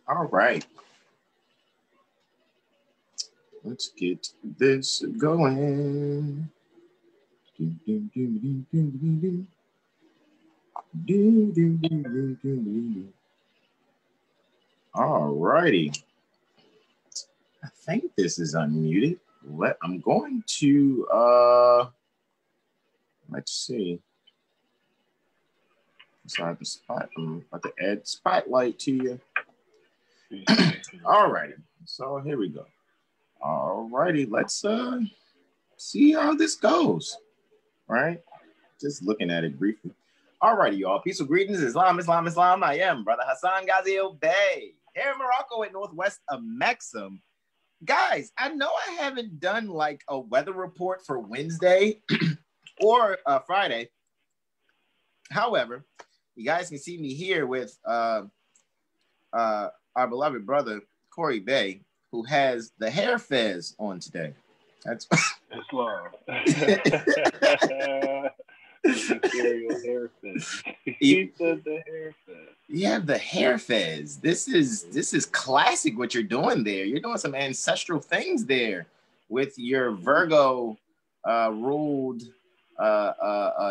All right. Let's get this going. All righty. I think this is unmuted. I'm going to let's see. Inside the spot, I'm about to add spotlight to you. All righty. So here we go. All righty. Let's see how this goes. Right? Just looking at it briefly. All righty, y'all. Peaceful greetings. Islam, Islam, Islam. I am Brother Hasan Ghaziel Bey here in Morocco at northwest of Maxim. Guys, I know I haven't done like a weather report for Wednesday or Friday. However, you guys can see me here with our beloved brother, Corey Bey, who has the hair fez on today. That's Islam. Hair fez. He said the hair fez. You have the hair fez. This is classic what you're doing there. You're doing some ancestral things there with your Virgo ruled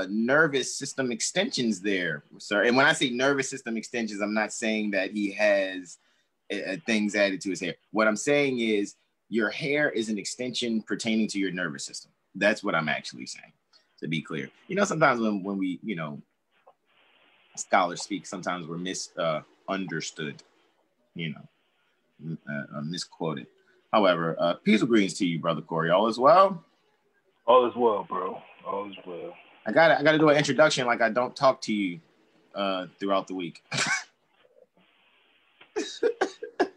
nervous system extensions there, sir. And when I say nervous system extensions, I'm not saying that he has things added to his hair. What I'm saying is your hair is an extension pertaining to your nervous system. That's what I'm actually saying, to be clear. You know, sometimes when we, you know, scholars speak, sometimes we're misunderstood, you know, misquoted. However, peace and greetings to you, Brother Corey. All is well? All is well, bro. All is well. I gotta do an introduction like I don't talk to you throughout the week.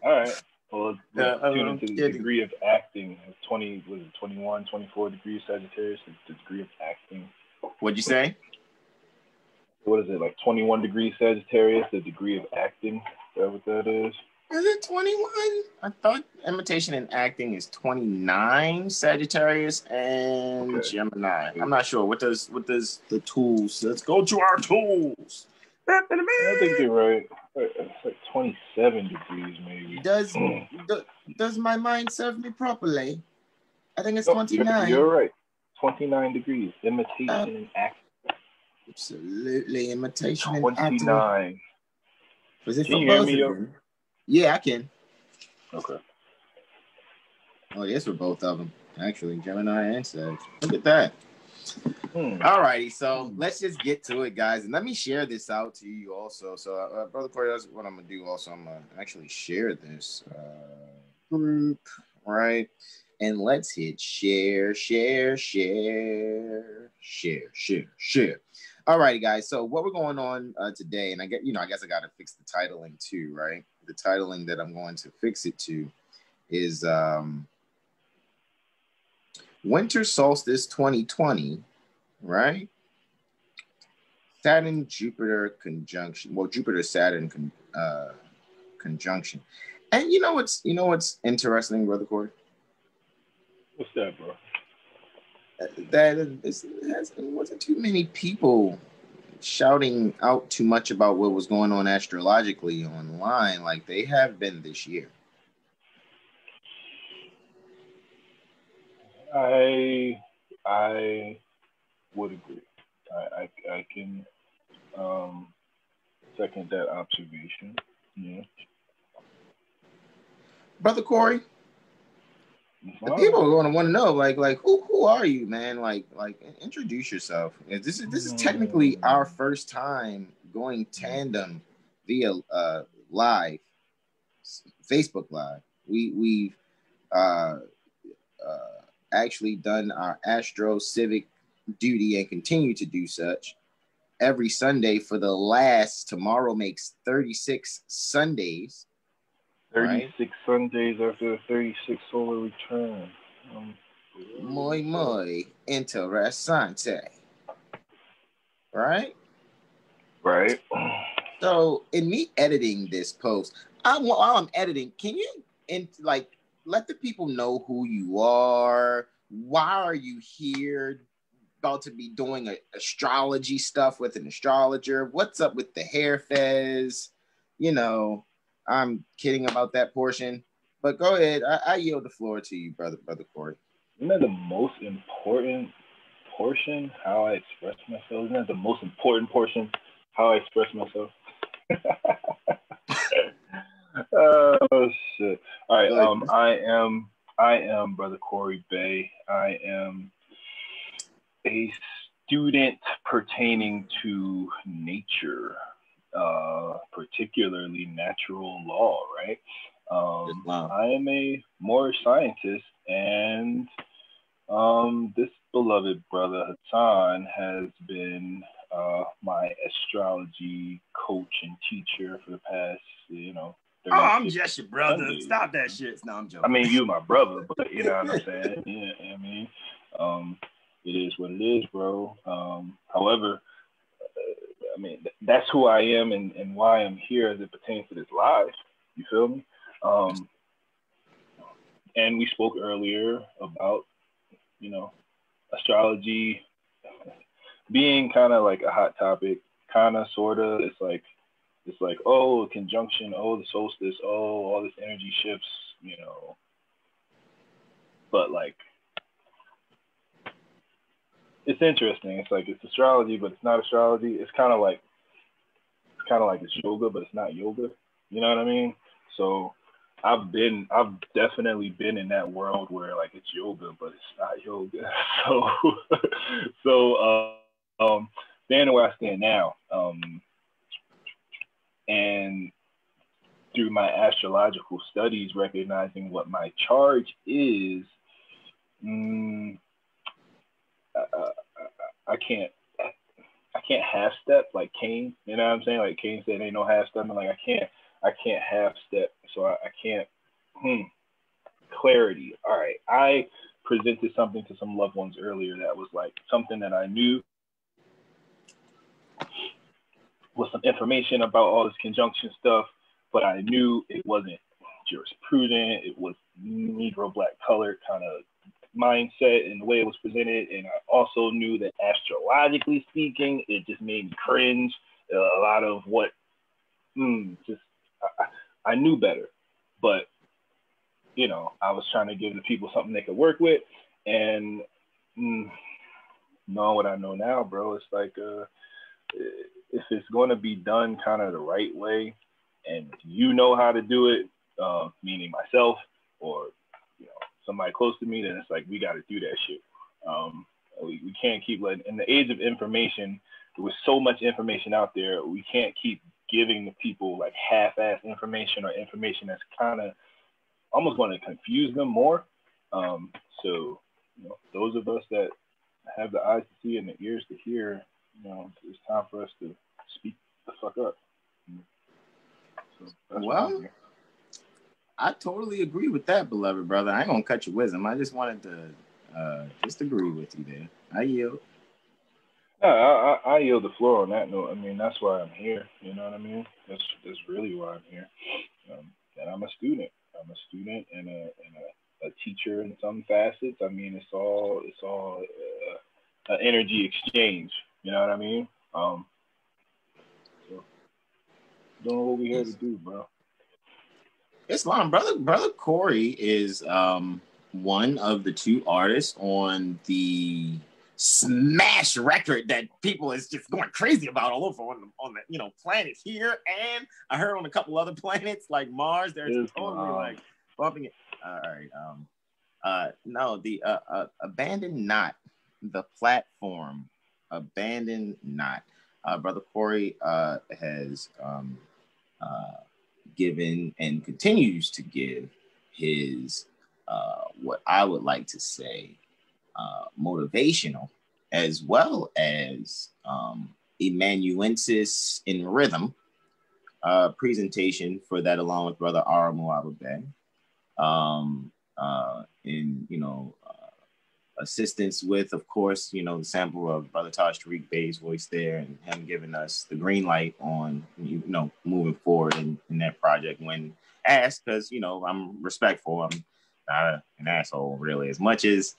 All right. Well, tune into the degree of acting. 21, 24 degrees Sagittarius, the degree of acting. What'd you say? What is it, like 21 degrees Sagittarius, the degree of acting? Is that what that is? Is it 21? I thought imitation and acting is 29 Sagittarius and Gemini. I'm not sure. What does the tools? Let's go to our tools. I think you're right. It's like 27 degrees, maybe. Does my mind serve me properly? I think it's 29. You're right. 29 degrees. Imitation and acting. Absolutely, imitation and 29. acting. Was it Can for you both hear me? of them? Yeah, I can. Okay. Oh, yes, for both of them. Actually, Gemini and Sag. Look at that. All righty, so let's just get to it, guys, and let me share this out to you also. So, Brother Corey, that's what I'm gonna do. Also, I'm gonna actually share this group, right? And let's hit share. All righty, guys. So, what we're going on today, and I guess I gotta fix the titling too, right? The titling that I'm going to fix it to is Winter Solstice 2020. Right? Saturn-Jupiter conjunction. Well, Jupiter-Saturn conjunction. And you know what's interesting, Brother Corey? What's that, bro? That wasn't too many people shouting out too much about what was going on astrologically online like they have been this year. I would agree. I can second that observation. Yeah. Brother Corey, the people are going to want to know, like who are you, man? Like introduce yourself. This is technically our first time going tandem via live, Facebook Live. We've actually done our Astro Civic duty and continue to do such every Sunday for the last, tomorrow makes 36 Sundays. 36 right? Sundays after the 36 solar return. Muy interesante. Right? Right. So in me editing this post, while I'm editing, can you let the people know who you are? Why are you here? about to be doing astrology stuff with an astrologer. What's up with the hair fez? You know, I'm kidding about that portion. But go ahead. I yield the floor to you, brother Corey. Isn't that the most important portion? How I express myself? Isn't that the most important portion? How I express myself? Oh shit! All right. I am brother Corey Bey. I am a student pertaining to nature, particularly natural law. Right. I am a Moorish scientist, and this beloved brother Hasan has been my astrology coach and teacher for the past, I'm just your brother. Sundays. Stop that shit. No, I'm joking. I mean, you my brother, but you know what I'm saying? Yeah, I mean, it is what it is, bro. However, I mean, that's who I am and why I'm here as it pertains to this live. You feel me? And we spoke earlier about, astrology being kind of like a hot topic, kind of, sort of. It's like, oh, conjunction, oh, the solstice, oh, all this energy shifts, But like, it's interesting. It's like, it's astrology, but it's not astrology. It's kind of like it's yoga, but it's not yoga. You know what I mean? So I've definitely been in that world where like it's yoga, but it's not yoga. So standing where I stand now, and through my astrological studies, recognizing what my charge is, I can't half step like Kane. You know what I'm saying? Like Kane said, ain't no half stepping. Like I can't half step. So I can't. Clarity. All right. I presented something to some loved ones earlier that was like something that I knew was some information about all this conjunction stuff, but I knew it wasn't jurisprudent. It was Negro black colored kind of mindset and the way it was presented. And I also knew that astrologically speaking, it just made me cringe. A lot of what I knew better, but I was trying to give the people something they could work with, and knowing what I know now, bro, it's like if it's going to be done kind of the right way, and you know how to do it, meaning myself or somebody close to me, then it's like we got to do that shit. We can't keep letting. In the age of information, there was so much information out there. We can't keep giving the people like half-ass information or information that's kind of almost going to confuse them more. So those of us that have the eyes to see and the ears to hear, it's time for us to speak the fuck up. So well, I totally agree with that, beloved brother. I ain't gonna cut your wisdom. I just wanted to just agree with you there. I yield. I yield the floor on that note. I mean, that's why I'm here. You know what I mean? That's really why I'm here. And I'm a student. I'm a student and a teacher in some facets. I mean, it's all an energy exchange. You know what I mean? So doing what we're here to do, bro. Islam, brother Corey is one of the two artists on the smash record that people is just going crazy about all over on the planet here, and I heard on a couple other planets like Mars. They're totally like bumping it. All right, no, the Abandon Not, the platform Abandon Not. Brother Corey has given and continues to give his what I would like to say motivational as well as amanuensis in rhythm presentation for that, along with brother Ara Muaba Bey, in assistance with, of course, the sample of brother Taj Tariq Bey's voice there, and him giving us the green light on moving forward in that project when asked, because I'm respectful. I'm not an asshole really, as much as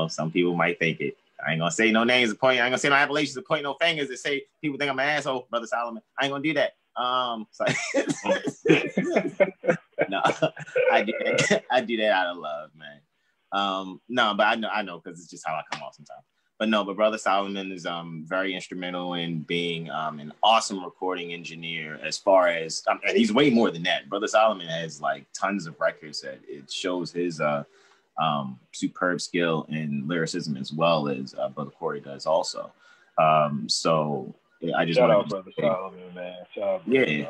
some people might think it. I ain't gonna say no names of point. I ain't gonna say no appellations of point no fingers that say people think I'm an asshole, Brother Solomon. I ain't gonna do that. No, I do that out of love, man. No, but I know because it's just how I come off sometimes. But no, but Brother Solomon is very instrumental in being an awesome recording engineer. As far as and he's way more than that. Brother Solomon has like tons of records that it shows his superb skill and lyricism as well as Brother Corey does also. So I just shout out Brother Solomon, man. Shout out Solomon.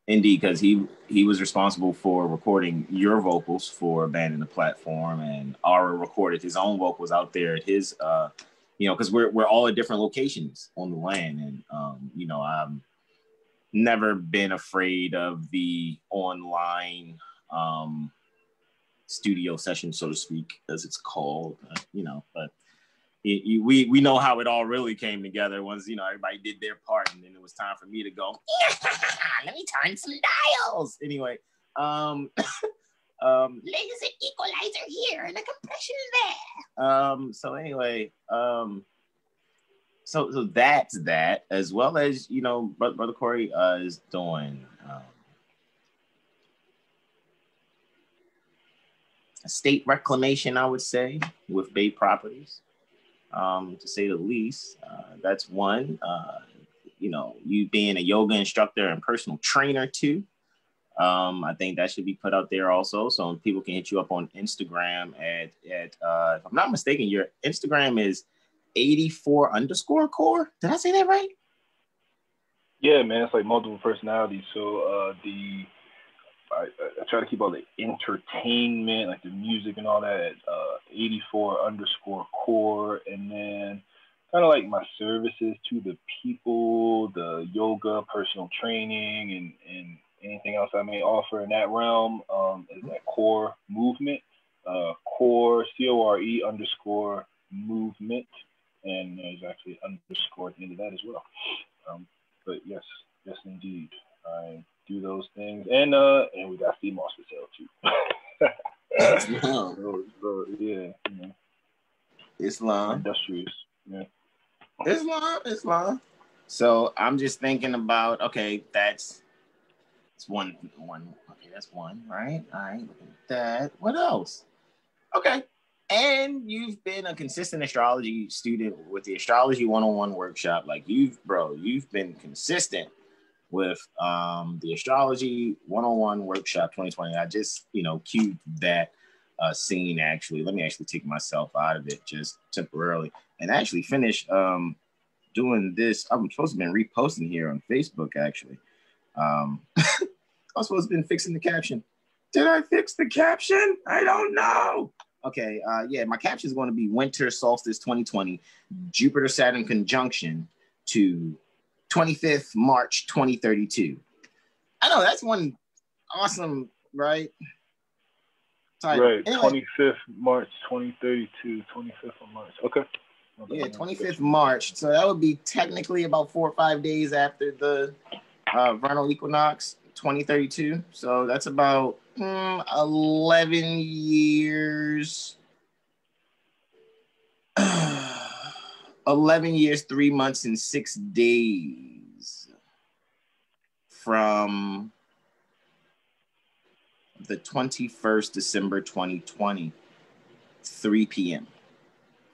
Indeed, because he was responsible for recording your vocals for Abandon the Platform, and Ara recorded his own vocals out there at his because we're all at different locations on the land, and I've never been afraid of the online studio session, so to speak, as it's called, but we know how it all really came together once everybody did their part, and then it was time for me to go, let me turn some dials anyway. There's an equalizer here and a compression there. So anyway, so that's that, as well as Brother Corey is doing estate reclamation, I would say, with Bay Properties, to say the least. That's one. You being a yoga instructor and personal trainer too. I think that should be put out there also, so people can hit you up on Instagram at if I'm not mistaken, your Instagram is 84_core. Did I say that right? Yeah, man, it's like multiple personalities. So I try to keep all the entertainment, like the music and all that, at 84_core, and then kind of like my services to the people, the yoga, personal training, and anything else I may offer in that realm is that core movement, core, CORE _movement, and there's actually underscore at the end of that as well. But yes, indeed, I do those things, and we got sea moss for sale too. so, yeah, Islam, industrious, yeah. Islam. So I'm just thinking about, okay, that's one. Okay, that's one, right? All right, look at that. What else? Okay. And you've been a consistent astrology student with the Astrology 101 workshop. Like you've been consistent with the Astrology 101 workshop 2020. I just, queued that scene actually. Let me actually take myself out of it just temporarily and actually finish doing this. I'm supposed to have been reposting here on Facebook actually. I was supposed to have been fixing the caption. Did I fix the caption? I don't know. Okay, my caption is going to be Winter Solstice 2020, Jupiter-Saturn Conjunction to 25th March 2032. I know that's one awesome, right? Title. Right, anyway, 25th March 2032, 25th of March. Okay. Yeah, 25th March. So that would be technically about 4 or 5 days after the vernal equinox, 2032. So that's about 11 years. 11 years, 3 months, and 6 days from the 21st December 2020, 3 p.m.,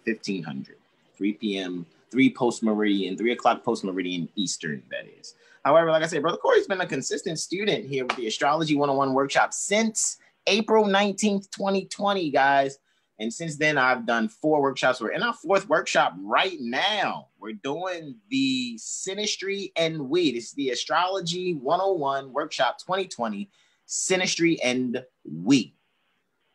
1500, 3 p.m., 3 post-meridian, 3 o'clock post-meridian Eastern, that is. However, like I said, Brother Corey's been a consistent student here with the Astrology 101 workshop since April 19th, 2020, guys. And since then, I've done 4 workshops. We're in our 4th workshop right now. We're doing the Synastry and We. This is the Astrology 101 workshop 2020, Synastry and We,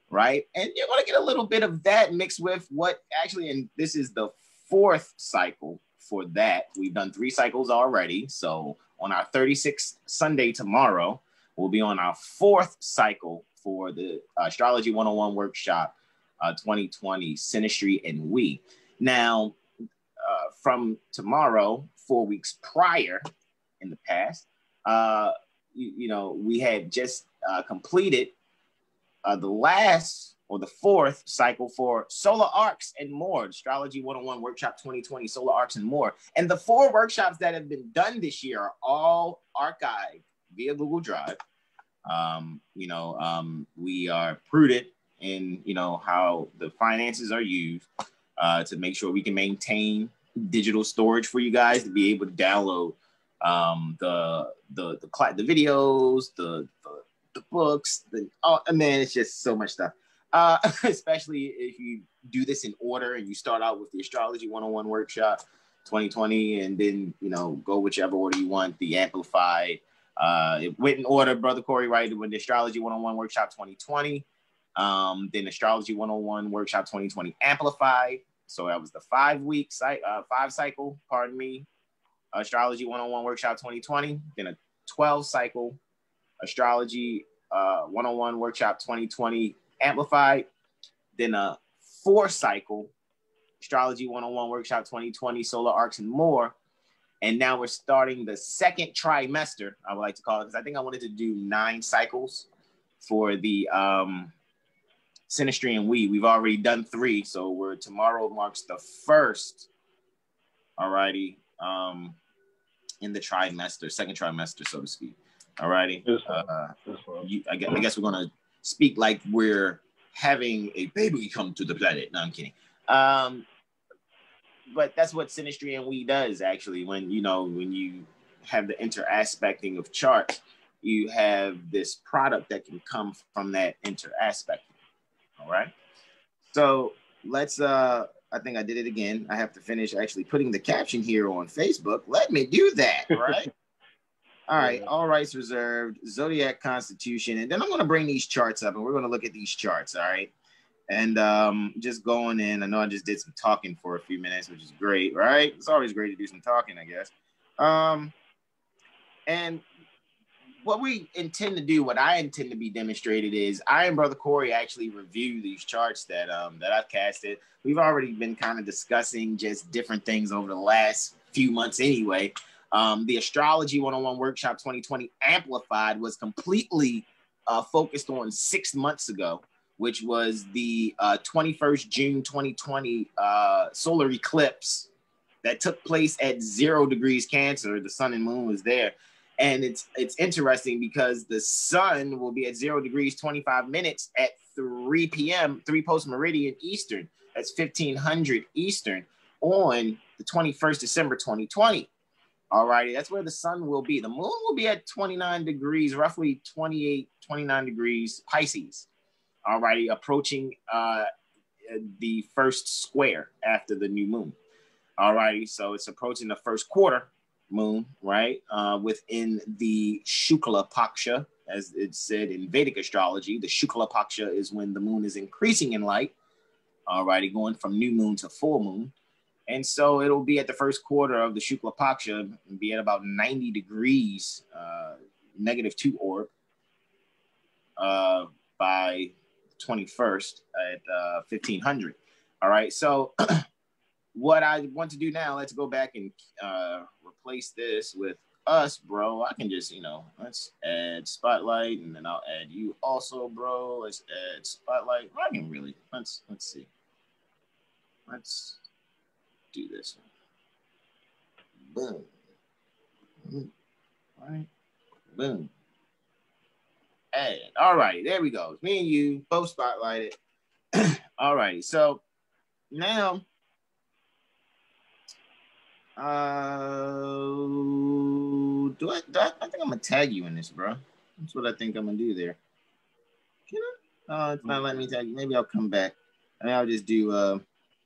right? And you're going to get a little bit of that mixed with what actually, and this is the 4th cycle for that. We've done 3 cycles already. So on our 36th Sunday tomorrow, we'll be on our 4th cycle for the Astrology 101 workshop 2020, Synastry and We. Now, from tomorrow, 4 weeks prior in the past, we had just completed the last or the 4th cycle for Solar Arcs and More, Astrology 101 Workshop 2020, Solar Arcs and More. And the 4 workshops that have been done this year are all archived via Google Drive. We are prudent in, how the finances are used to make sure we can maintain digital storage for you guys to be able to download the videos, the books, man, it's just so much stuff. Especially if you do this in order and you start out with the Astrology 101 Workshop 2020 and then, go whichever order you want, the Amplified. It went in order, Brother Corey, right? With the Astrology 101 Workshop 2020, then Astrology 101 Workshop 2020 Amplified. So that was the 5 cycle, Astrology 101 Workshop 2020, then a 12 cycle Astrology 101 Workshop 2020 Amplified, then a 4 cycle Astrology 101 Workshop 2020 Solar Arcs and More. And now we're starting the 2nd trimester, I would like to call it, because I think I wanted to do 9 cycles for the Synastry and We've already done 3, so tomorrow marks the 1st, alrighty, in the trimester, 2nd trimester, so to speak. Alrighty. I guess we're gonna speak like we're having a baby come to the planet. No, I'm kidding. But that's what Synastry and We does, actually. When you have the interaspecting of charts, you have this product that can come from that interaspecting. All right. So let's I think I did it again. I have to finish actually putting the caption here on Facebook. Let me do that, right? All right, all rights reserved, Zodiac Constitution. And then I'm going to bring these charts up and we're going to look at these charts, all right? And just going in, I know I just did some talking for a few minutes, which is great, right? It's always great to do some talking, I guess. And what we intend to do, what I intend to be demonstrated is I and Brother Corey actually review these charts that I've casted. We've already been kind of discussing just different things over the last few months anyway. The Astrology 101 Workshop 2020 Amplified was completely focused on 6 months ago, which was the 21st June 2020 solar eclipse that took place at 0 degrees Cancer. The sun and moon was there. And it's interesting because the sun will be at 0 degrees 25 minutes at 3 p.m., 3 post-meridian Eastern. That's 1500 Eastern on the 21st December 2020. All righty, that's where the sun will be. The moon will be at 29 degrees, roughly 28, 29 degrees Pisces. All righty, approaching the first square after the new moon. All righty, so it's approaching the first quarter moon, right? Within the Shukla Paksha, as it's said in Vedic astrology. The Shukla Paksha is when the moon is increasing in light. All righty, going from new moon to full moon. And so it'll be at the first quarter of the Shukla Paksha and be at about 90 degrees, -2 orb by 21st at 1500. All right. So what I want to do now, let's go back and replace this with us, bro. I can just, let's add spotlight and then I'll add you also, bro. Let's add spotlight. I can really, let's see. Let's do this one. Boom. All right. Boom. Add. All right. There we go. Me and you both spotlighted. All righty. So now, I think I'm gonna tag you in this, bro. That's what I think I'm gonna do there. Can I? Oh, it's not letting me tag you. Maybe I'll come back and I'll just do.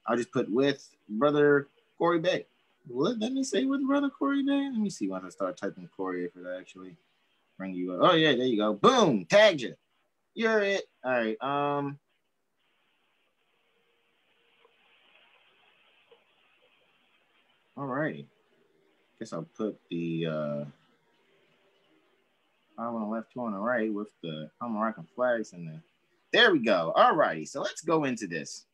I'll just put with Brother Corey Bey. Let me say with Brother Corey Bey. Let me see once I start typing Corey if it actually bring you up. Oh yeah, there you go. Boom, tagged you. You're it. All right. All right. Guess I'll put the five on the left, 2 on the right with the American flags in there. There we go. All righty. So let's go into this.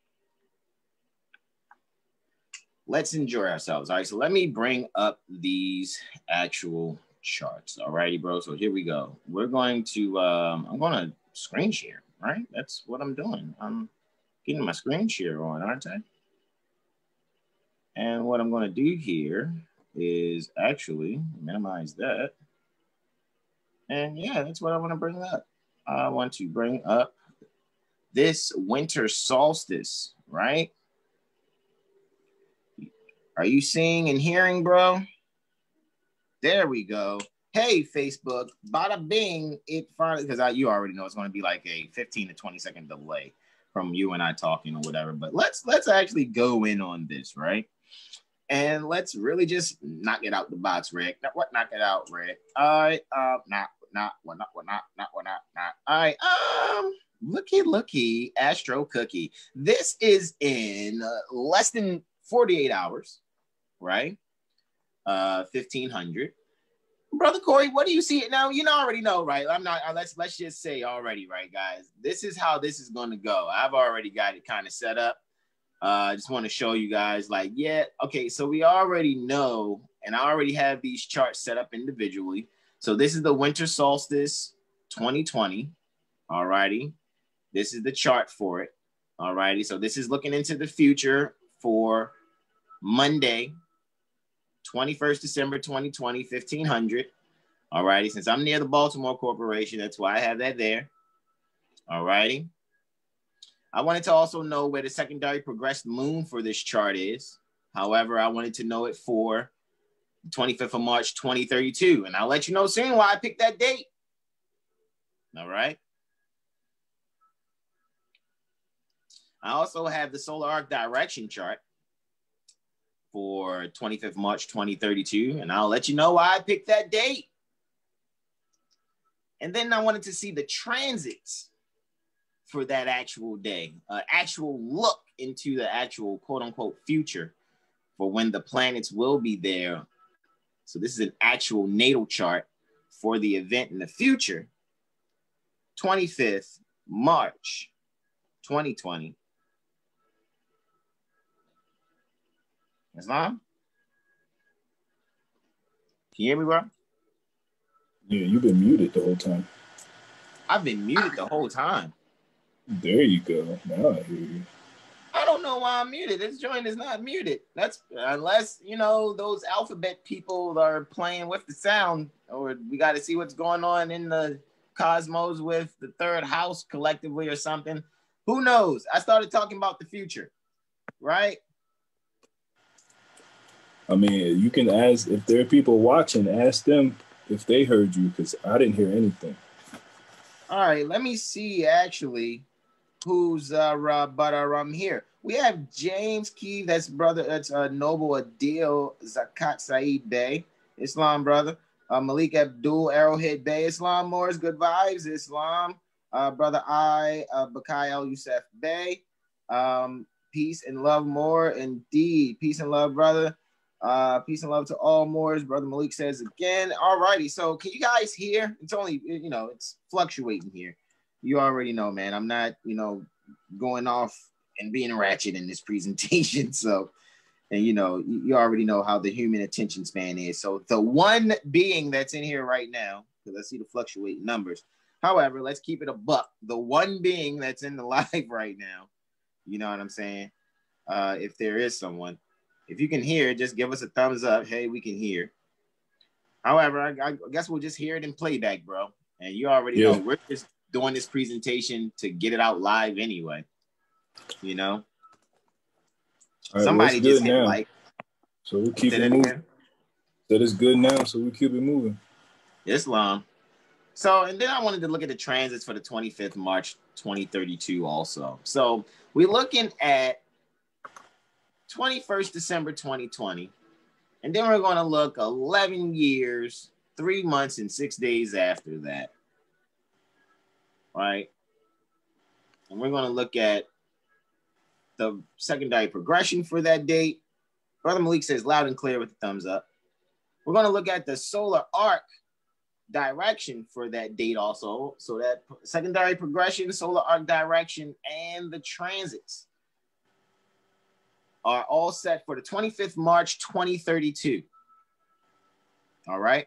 Let's enjoy ourselves. All right, so let me bring up these actual charts. All righty, bro. So here we go. We're going to, I'm going to screen share. right? That's what I'm doing. I'm getting my screen share on, aren't I? And what I'm going to do here is actually minimize that. And yeah, that's what I want to bring up. I want to bring up this winter solstice, right? Are you seeing and hearing, bro? There we go. Hey, Facebook, bada bing, it finally, because you already know it's going to be like a 15 to 20 second delay from you and I talking or whatever. But let's actually go in on this, right? And let's really just knock it out the box, Rick. What? Knock it out, Rick. All right. Not. All right. Looky, Astro Cookie. This is in less than 48 hours, right? 1500. Brother Corey, what do you see it now? You already know, right? I'm not. Let's just say already, right, guys? This is how this is going to go. I've already got it kind of set up. I just want to show you guys, like, yeah, okay. So we already know, and I already have these charts set up individually. So this is the winter solstice 2020. All righty. This is the chart for it. All righty. So this is looking into the future for Monday, 21st December 2020, 1500. All righty. Since I'm near the Baltimore Corporation, that's why I have that there. All righty. I wanted to also know where the secondary progressed moon for this chart is. However, I wanted to know it for the 25th of March, 2032. And I'll let you know soon why I picked that date. All right. I also have the solar arc direction chart for 25th March 2032, and I'll let you know why I picked that date. And then I wanted to see the transits for that actual day, actual look into the actual quote unquote future for when the planets will be there. So this is an actual natal chart for the event in the future, 25th March 2020. Islam? Can you hear me, bro? Yeah, you've been muted the whole time. I've been muted the whole time. There you go. Now I hear you. I don't know why I'm muted. This joint is not muted. That's unless, you know, those alphabet people are playing with the sound, or we got to see what's going on in the cosmos with the third house collectively or something. Who knows? I started talking about the future, right? I mean, you can ask, if there are people watching, ask them if they heard you, because I didn't hear anything. All right, let me see actually who's here. We have James Key, that's brother, that's Noble Adil Zakat Saeed Bey, Islam brother. Malik Abdul Arrowhead Bey, Islam Morris, good vibes, Islam. Brother Bakai El Youssef Bey. Peace and love more, indeed. Peace and love, brother. Peace and love to all Moors. Brother Malik says again. All righty. So can you guys hear? It's only, you know, it's fluctuating here. You already know, man. I'm not, you know, going off and being ratchet in this presentation. So, and you know, you already know how the human attention span is. So the one being that's in here right now, because I see the fluctuating numbers. However, let's keep it a buck. The one being that's in the live right now, you know what I'm saying? If there is someone. If you can hear, just give us a thumbs up. Hey, we can hear. However, I guess we'll just hear it in playback, bro. And you already know we're just doing this presentation to get it out live anyway. You know? Right, somebody well, just hit now. like. So we'll keep it moving. That is good now, so we keep it moving. Islam. So, and then I wanted to look at the transits for the 25th March 2032 also. So we're looking at 21st December 2020. And then we're going to look 11 years, 3 months, and 6 days after that. Right? And we're going to look at the secondary progression for that date. Brother Malik says loud and clear with the thumbs up. We're going to look at the solar arc direction for that date also. So that secondary progression, solar arc direction, and the transits are all set for the 25th March 2032. All right.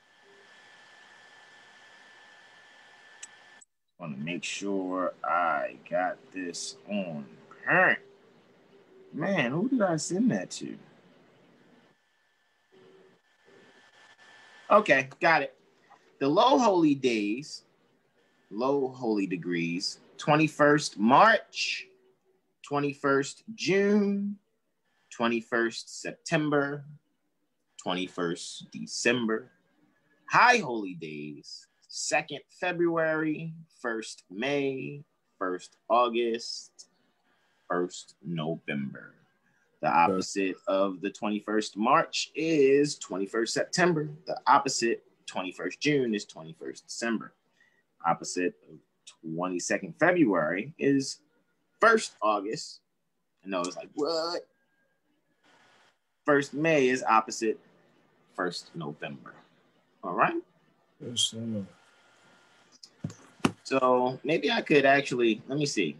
want to make sure I got this on current. Man, who did I send that to? Okay, got it. The low holy days, low holy degrees, 21st March, 21st June, 21st September, 21st December. High holy days, 2nd February, 1st May, 1st August, 1st November. The opposite of the 21st March is 21st September. The opposite, 21st June, is 21st December. Opposite of 22nd February is 1st August. I know it's like, what? 1st May is opposite 1st November. All right. Yes, so maybe I could actually, let me see.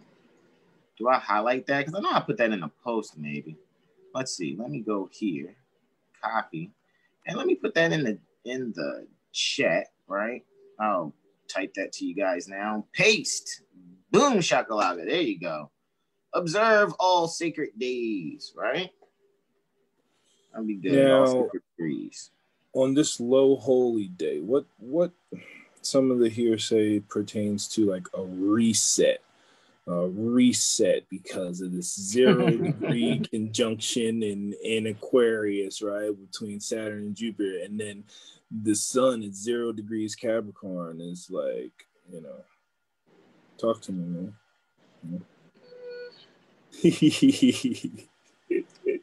Do I highlight that? Because I know I put that in a post maybe. Let's see. Let me go here, copy, and let me put that in the chat, right? I'll type that to you guys now. Paste. Boom shakalaka. There you go. Observe all sacred days, right? That'll be good. Now, all sacred days. On this low holy day, what some of the hearsay pertains to like a reset because of this 0 degree conjunction in Aquarius, right, between Saturn and Jupiter, and then the sun is 0 degrees Capricorn. Is like, talk to me, man.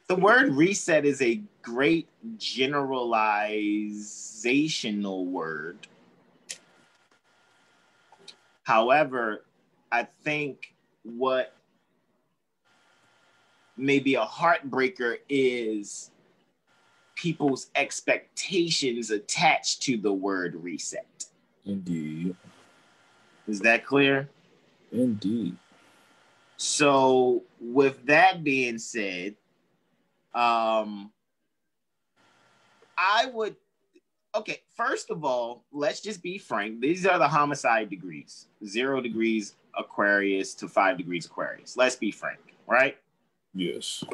The word reset is a great generalizational word. However, I think what may be a heartbreaker is people's expectations attached to the word reset. Indeed. Is that clear? Indeed. So with that being said, I would, okay, first of all, let's just be frank. These are the homicide degrees, 0 degrees Aquarius to 5 degrees Aquarius. Let's be frank, right? Yes.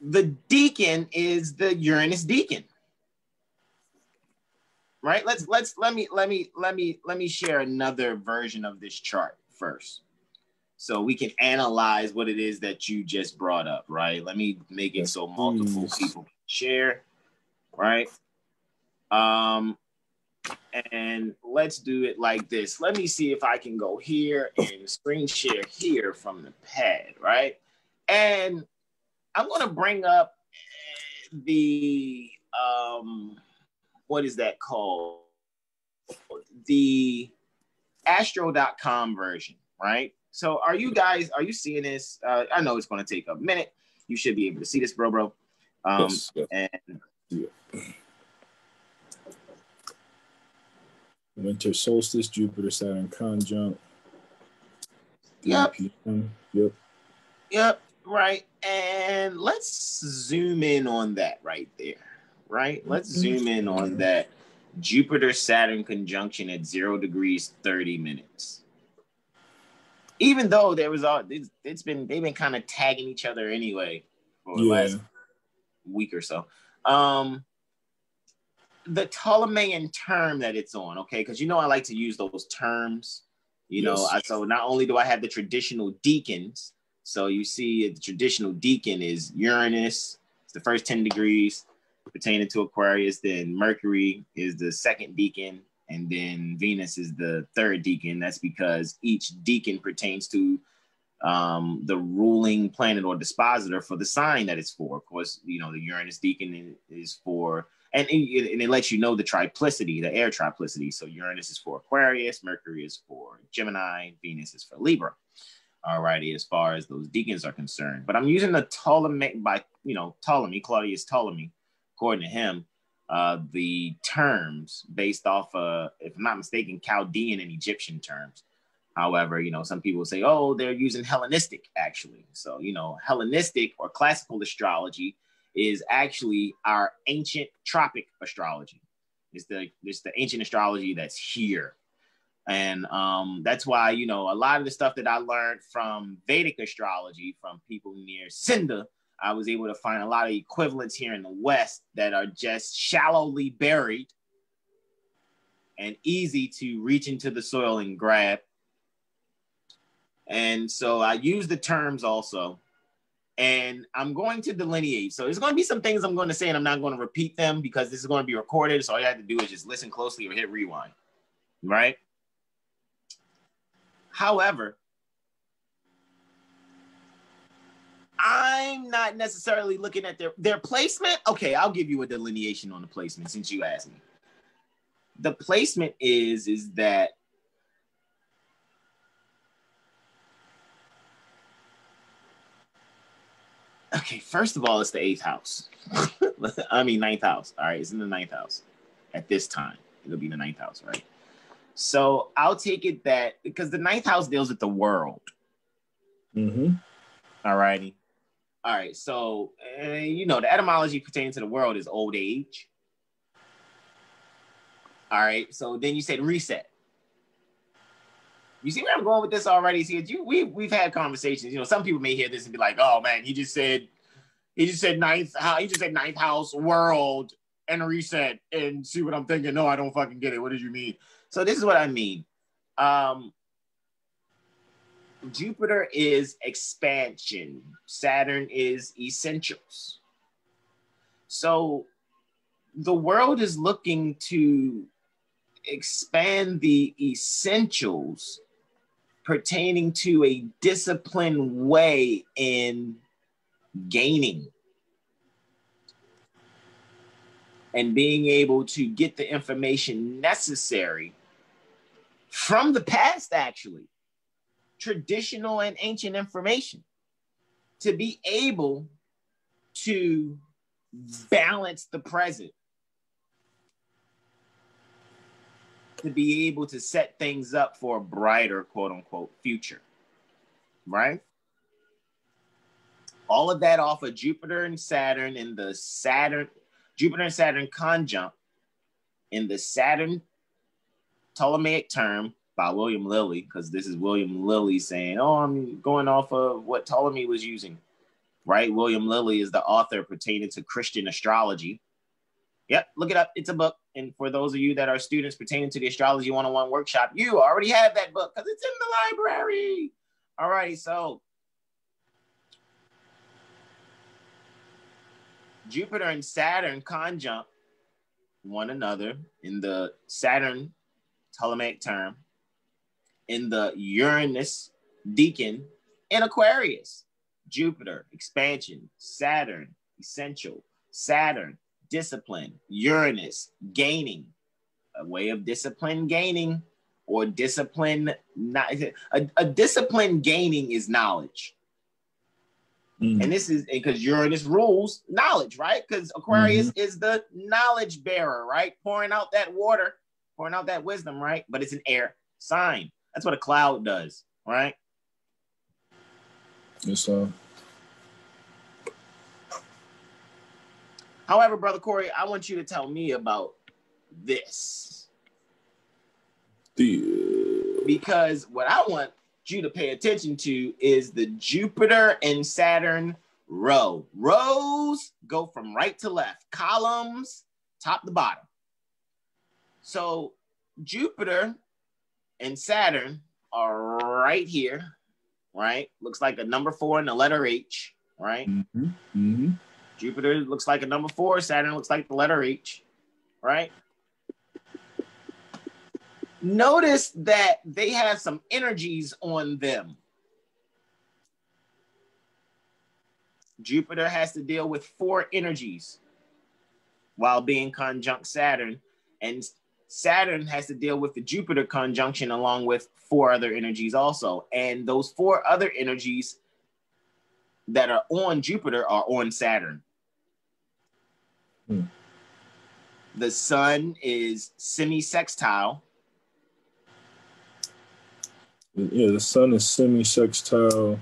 The deacon is the Uranus deacon. Right? Let me share another version of this chart first, so we can analyze what it is that you just brought up. Right? Let me make it so multiple people can share. Right? And let's do it like this. Let me see if I can go here and screen share here from the pad. Right? And I'm going to bring up the what is that called? The astro.com version, right? So are you seeing this? I know it's going to take a minute. You should be able to see this, bro. Yes. And Winter Solstice, Jupiter-Saturn Conjunction. Yep. Yep. Right. And let's zoom in on that right there. Right? Let's zoom in on that Jupiter-Saturn conjunction at 0 degrees 30 minutes. Even though they've been kind of tagging each other anyway for the last week or so. The Ptolemaic term that it's on, okay, because I like to use those terms. So not only do I have the traditional deacons, so you see the traditional deacon is Uranus, it's the first 10 degrees pertaining to Aquarius, then Mercury is the second deacon, and then Venus is the third deacon. That's because each deacon pertains to the ruling planet or dispositor for the sign that it's for. Of course, the Uranus deacon is for, and it lets you know the triplicity, the air triplicity. So Uranus is for Aquarius, Mercury is for Gemini, Venus is for Libra. Alrighty, as far as those deacons are concerned. But I'm using the Ptolemaic by, Claudius Ptolemy, according to him, the terms based off, if I'm not mistaken, Chaldean and Egyptian terms. However, some people say, oh, they're using Hellenistic, actually. So, Hellenistic or classical astrology is actually our ancient tropic astrology. It's the ancient astrology that's here. And that's why, you know, a lot of the stuff that I learned from Vedic astrology from people near Sindh, I was able to find a lot of equivalents here in the West that are just shallowly buried and easy to reach into the soil and grab. And so I use the terms also. And I'm going to delineate. So there's going to be some things I'm going to say, and I'm not going to repeat them because this is going to be recorded. So all you have to do is just listen closely or hit rewind, right? However, I'm not necessarily looking at their placement. Okay, I'll give you a delineation on the placement since you asked me. The placement is that okay, first of all, it's the 8th house. I mean, 9th house. All right, it's in the 9th house at this time. It'll be the 9th house, right? So I'll take it that because the 9th house deals with the world. Mm-hmm. All righty. All right. So, you know, the etymology pertaining to the world is old age. All right. So then you said reset. You see where I'm going with this already? See, we've had conversations. You know, some people may hear this and be like, "Oh man, he just said ninth house world and reset." And see what I'm thinking? No, I don't fucking get it. What did you mean? So this is what I mean. Jupiter is expansion. Saturn is essentials. So the world is looking to expand the essentials pertaining to a disciplined way in gaining and being able to get the information necessary from the past, actually, traditional and ancient information, to be able to balance the present, to be able to set things up for a brighter, quote unquote, future, right? All of that off of Jupiter and Saturn in the Jupiter and Saturn conjunct in the Saturn Ptolemaic term by William Lilly, because this is William Lilly saying, oh, I'm going off of what Ptolemy was using, right? William Lilly is the author pertaining to Christian astrology. Yep, look it up. It's a book. And for those of you that are students pertaining to the Astrology 101 workshop, you already have that book because it's in the library. All right, so Jupiter and Saturn conjunct one another in the Saturn Ptolemaic term, in the Uranus decan in Aquarius. Jupiter, expansion. Saturn, essential. Saturn, discipline. Uranus, gaining. A way of discipline gaining, or discipline, not a discipline gaining is knowledge. Mm-hmm. And this is because Uranus rules knowledge, right? Because Aquarius is the knowledge bearer, right? Pouring out that water, pouring out that wisdom, right? But it's an air sign. That's what a cloud does, right? Yes, sir. However, Brother Corey, I want you to tell me about this. Because what I want you to pay attention to is the Jupiter and Saturn row. Rows go from right to left, columns top to bottom. So Jupiter and Saturn are right here, right? Looks like a number 4 and the letter H, right? Mm-hmm. Mm-hmm. Jupiter looks like a number 4. Saturn looks like the letter H, right? Notice that they have some energies on them. Jupiter has to deal with 4 energies while being conjunct Saturn, and Saturn has to deal with the Jupiter conjunction along with 4 other energies also. And those 4 other energies that are on Jupiter are on Saturn. The sun is semi-sextile. Yeah, the sun is semi-sextile,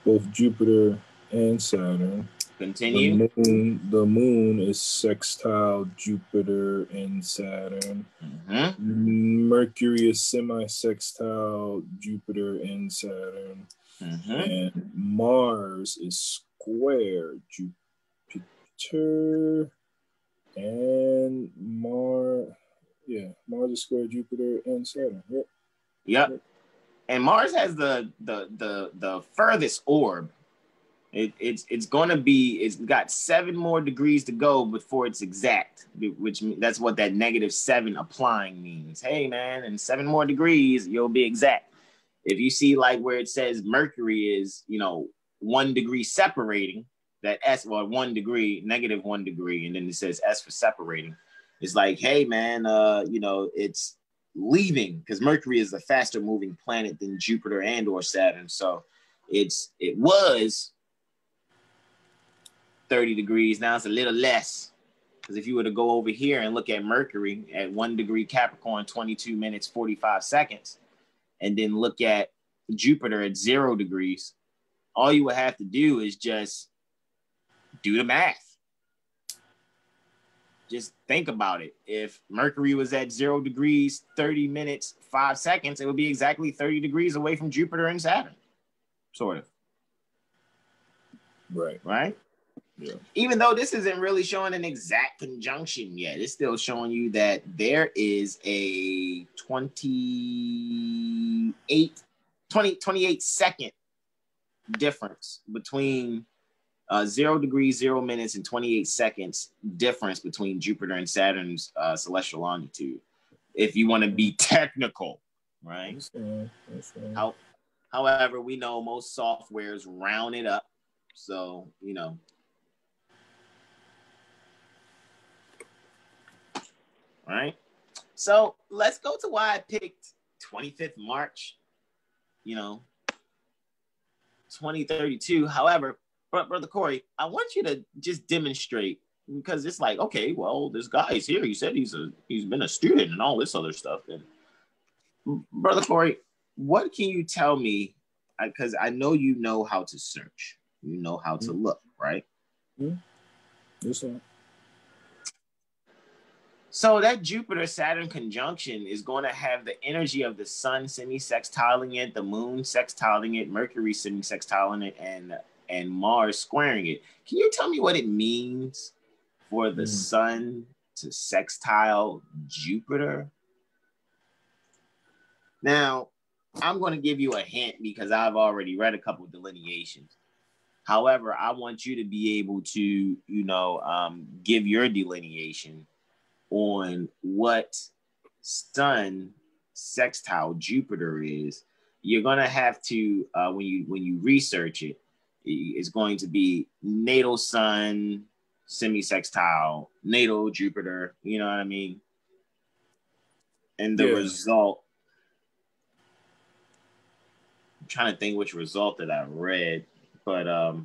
both Jupiter and Saturn. Continue. The moon is sextile Jupiter and Saturn. Mercury is semi-sextile Jupiter and Saturn. And Mars is square Jupiter and Mars. Yeah, Mars is square Jupiter and Saturn. Yep. And Mars has the furthest orb. It's going to be, it's got 7 more degrees to go before it's exact, which that's what that -7 applying means. Hey man, in 7 more degrees you'll be exact. If you see like where it says Mercury is, 1 degree separating, that S, or 1 degree, -1 degree, and then it says S for separating. It's like, hey man, it's leaving, because Mercury is a faster moving planet than Jupiter and or Saturn. So it was 30 degrees. Now it's a little less. Because if you were to go over here and look at Mercury at 1 degree Capricorn, 22 minutes, 45 seconds, and then look at Jupiter at 0 degrees, all you would have to do is just do the math. Just think about it. If Mercury was at 0 degrees, 30 minutes, 5 seconds, it would be exactly 30 degrees away from Jupiter and Saturn. Sort of. Right? Yeah. Even though this isn't really showing an exact conjunction yet, it's still showing you that there is a 28 second difference between 0 degrees, 0 minutes, and 28 seconds difference between Jupiter and Saturn's celestial longitude. If you want to be technical, right? That's right. However, we know most softwares round it up. So, right? So let's go to why I picked 25th March, 2032. However, Brother Corey, I want you to just demonstrate, because it's like, okay, well, this guy's here. He said he's been a student and all this other stuff. And Brother Corey, what can you tell me? Because I know you know how to search. You know how to look, right? Yes, sir. So that Jupiter-Saturn conjunction is going to have the energy of the sun semi-sextiling it, the moon sextiling it, Mercury semi-sextiling it, and Mars squaring it. Can you tell me what it means for the sun to sextile Jupiter? Now, I'm going to give you a hint because I've already read a couple of delineations. However, I want you to be able to, give your delineation on what sun sextile Jupiter is. You're going to have to, when you research it, it's going to be natal sun, semi-sextile, natal Jupiter, you know what I mean? And the result, I'm trying to think which result that I read, but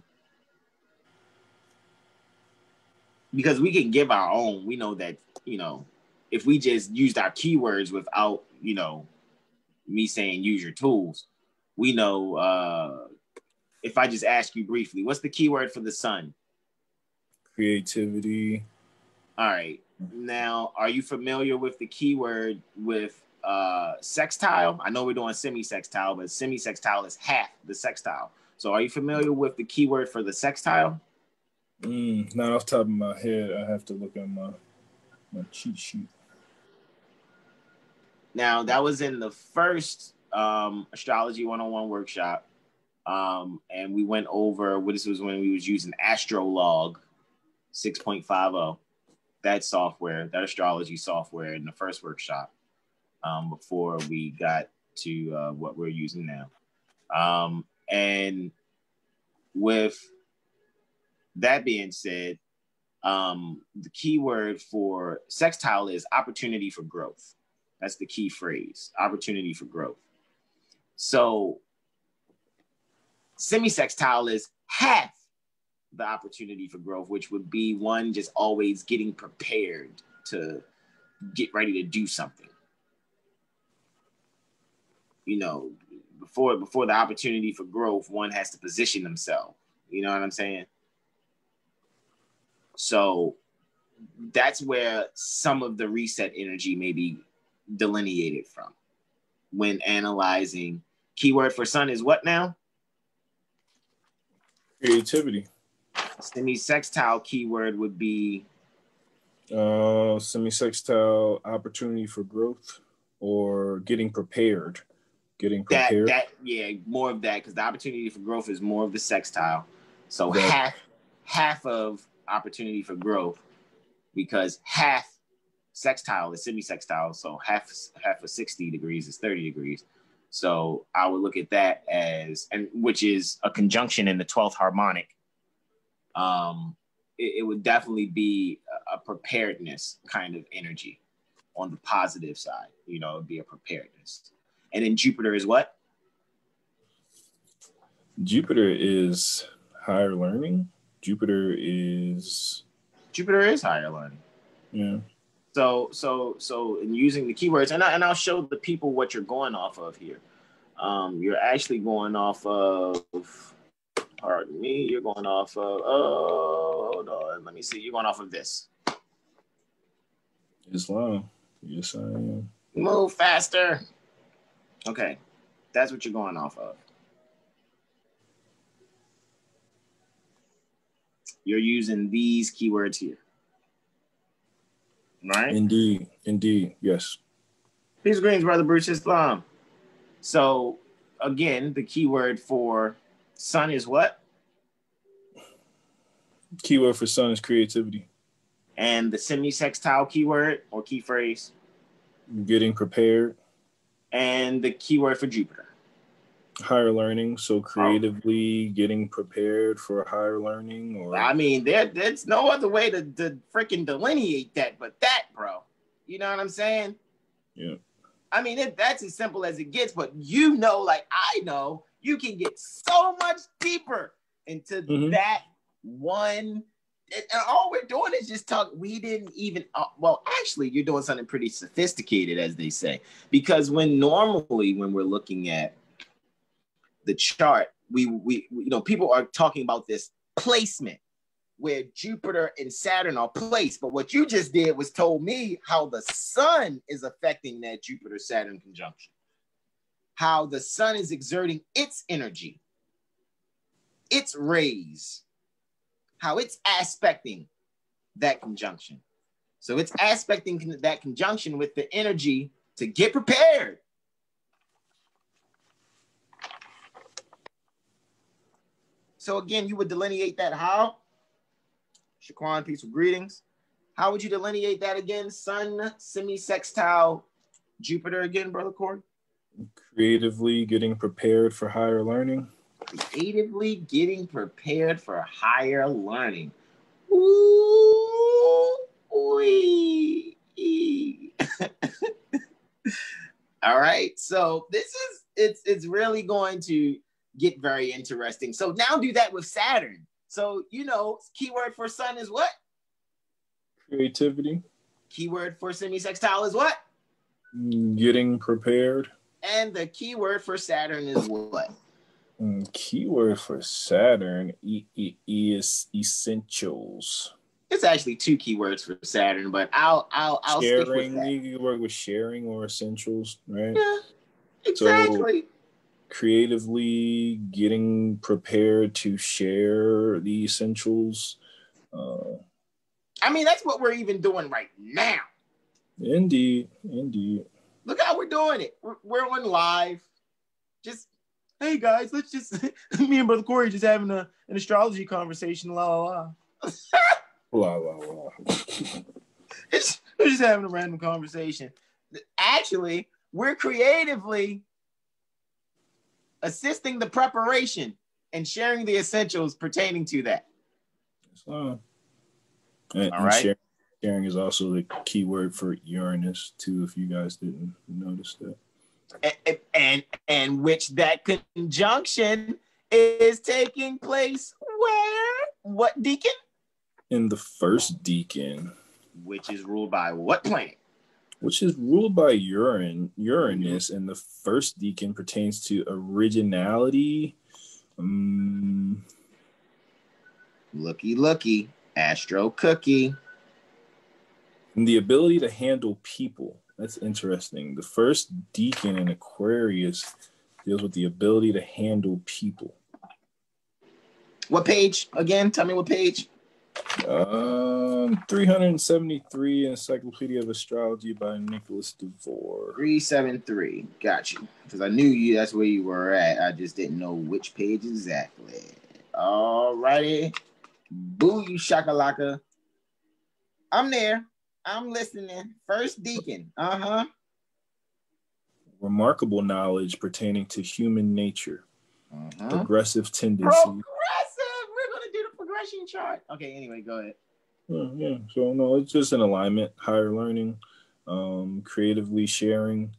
because we can give our own, we know that, if we just used our keywords without, me saying use your tools, we know, if I just ask you briefly, what's the keyword for the sun? Creativity. All right. Now, are you familiar with the keyword with sextile? I know we're doing semi-sextile, but semi-sextile is half the sextile. So are you familiar with the keyword for the sextile? Not off the top of my head. I have to look at my cheat sheet. Now, that was in the first Astrology 101 workshop. And we went over, this was when we was using Astrolog 6.50, that software, that astrology software in the first workshop, before we got to what we're using now. And with that being said, the key word for sextile is opportunity for growth. That's the key phrase, opportunity for growth. So semi-sextile is half the opportunity for growth, which would be one just always getting prepared to get ready to do something. Before the opportunity for growth, one has to position themselves. You know what I'm saying? So that's where some of the reset energy may be delineated from when analyzing. Keyword for sun is what now? Creativity. Semi-sextile keyword would be semi-sextile, opportunity for growth, or getting prepared. Getting prepared. Yeah, more of that, because the opportunity for growth is more of the sextile. So half of opportunity for growth, because half sextile is semi-sextile, so half of 60 degrees is 30 degrees. So I would look at that as, and which is a conjunction in the 12th harmonic. It would definitely be a preparedness kind of energy on the positive side. You know, it'd be a preparedness. And then Jupiter is what? Jupiter is higher learning. Jupiter is higher learning. Yeah. So in using the keywords, and I'll show the people what you're going off of here. You're actually going off of, pardon me, you're going off of, hold on, let me see. You're going off of this. Islam. Yes, I am. Move faster. Okay, that's what you're going off of. You're using these keywords here. Right? Indeed, yes. Peace and greens, brother Bruce Islam. So again, the keyword for sun is what? Keyword for sun is creativity. And the semi-sextile keyword or key phrase? Getting prepared. And the keyword for Jupiter? Higher learning. So creatively getting prepared for higher learning. Or I mean, there's no other way to freaking delineate that but that, bro. You know what I'm saying? Yeah. I mean, that's as simple as it gets, but you know, like I know, you can get so much deeper into that one. And all we're doing is just talk. We didn't even, well, actually, you're doing something pretty sophisticated, as they say, because normally when we're looking at the chart, we you know, people are talking about this placement where Jupiter and Saturn are placed. But what you just did was told me how the sun is affecting that Jupiter-Saturn conjunction, how the sun is exerting its energy, its rays, how it's aspecting that conjunction. So it's aspecting that conjunction with the energy to get prepared. So again, you would delineate that how? Shaquan, peaceful greetings. How would you delineate that again? Sun, semi-sextile, Jupiter again, Brother Corey? Creatively getting prepared for higher learning. Creatively getting prepared for higher learning. Ooh, wee. All right, so it's really going to get very interesting. So now do that with Saturn. So, you know, keyword for sun is what? Creativity. Keyword for semi-sextile is what? Getting prepared. And the keyword for Saturn is what? Keyword for Saturn is essentials. It's actually two keywords for Saturn, but I'll stick with that. You work with sharing or essentials, right? Yeah, exactly. So, creatively getting prepared to share the essentials. I mean, that's what we're even doing right now. Indeed. Look how we're doing it. We're on live. Just, hey guys, let's just, me and Brother Corey just having an astrology conversation, la la la. La la la. We're just having a random conversation. Actually, we're creatively assisting the preparation and sharing the essentials pertaining to that. All right. Sharing is also the key word for Uranus too, if you guys didn't notice that. And which that conjunction is taking place where? What decan? In the first decan. Which is ruled by what planet? Which is ruled by Uranus, and the first decan pertains to originality. Looky. Astro Cookie. And the ability to handle people. That's interesting. The first deacon in Aquarius deals with the ability to handle people. What page? Again, tell me what page. 373, Encyclopedia of Astrology by Nicholas DeVore. 373. Got you. Because I knew you. That's where you were at. I just didn't know which page exactly. All righty. Boo you shakalaka. I'm there. I'm listening. First deacon. Remarkable knowledge pertaining to human nature. Progressive tendency. Progressive. We're going to do the progression chart. Okay, anyway, go ahead. Yeah. So, no, it's just an alignment. Higher learning. Creatively sharing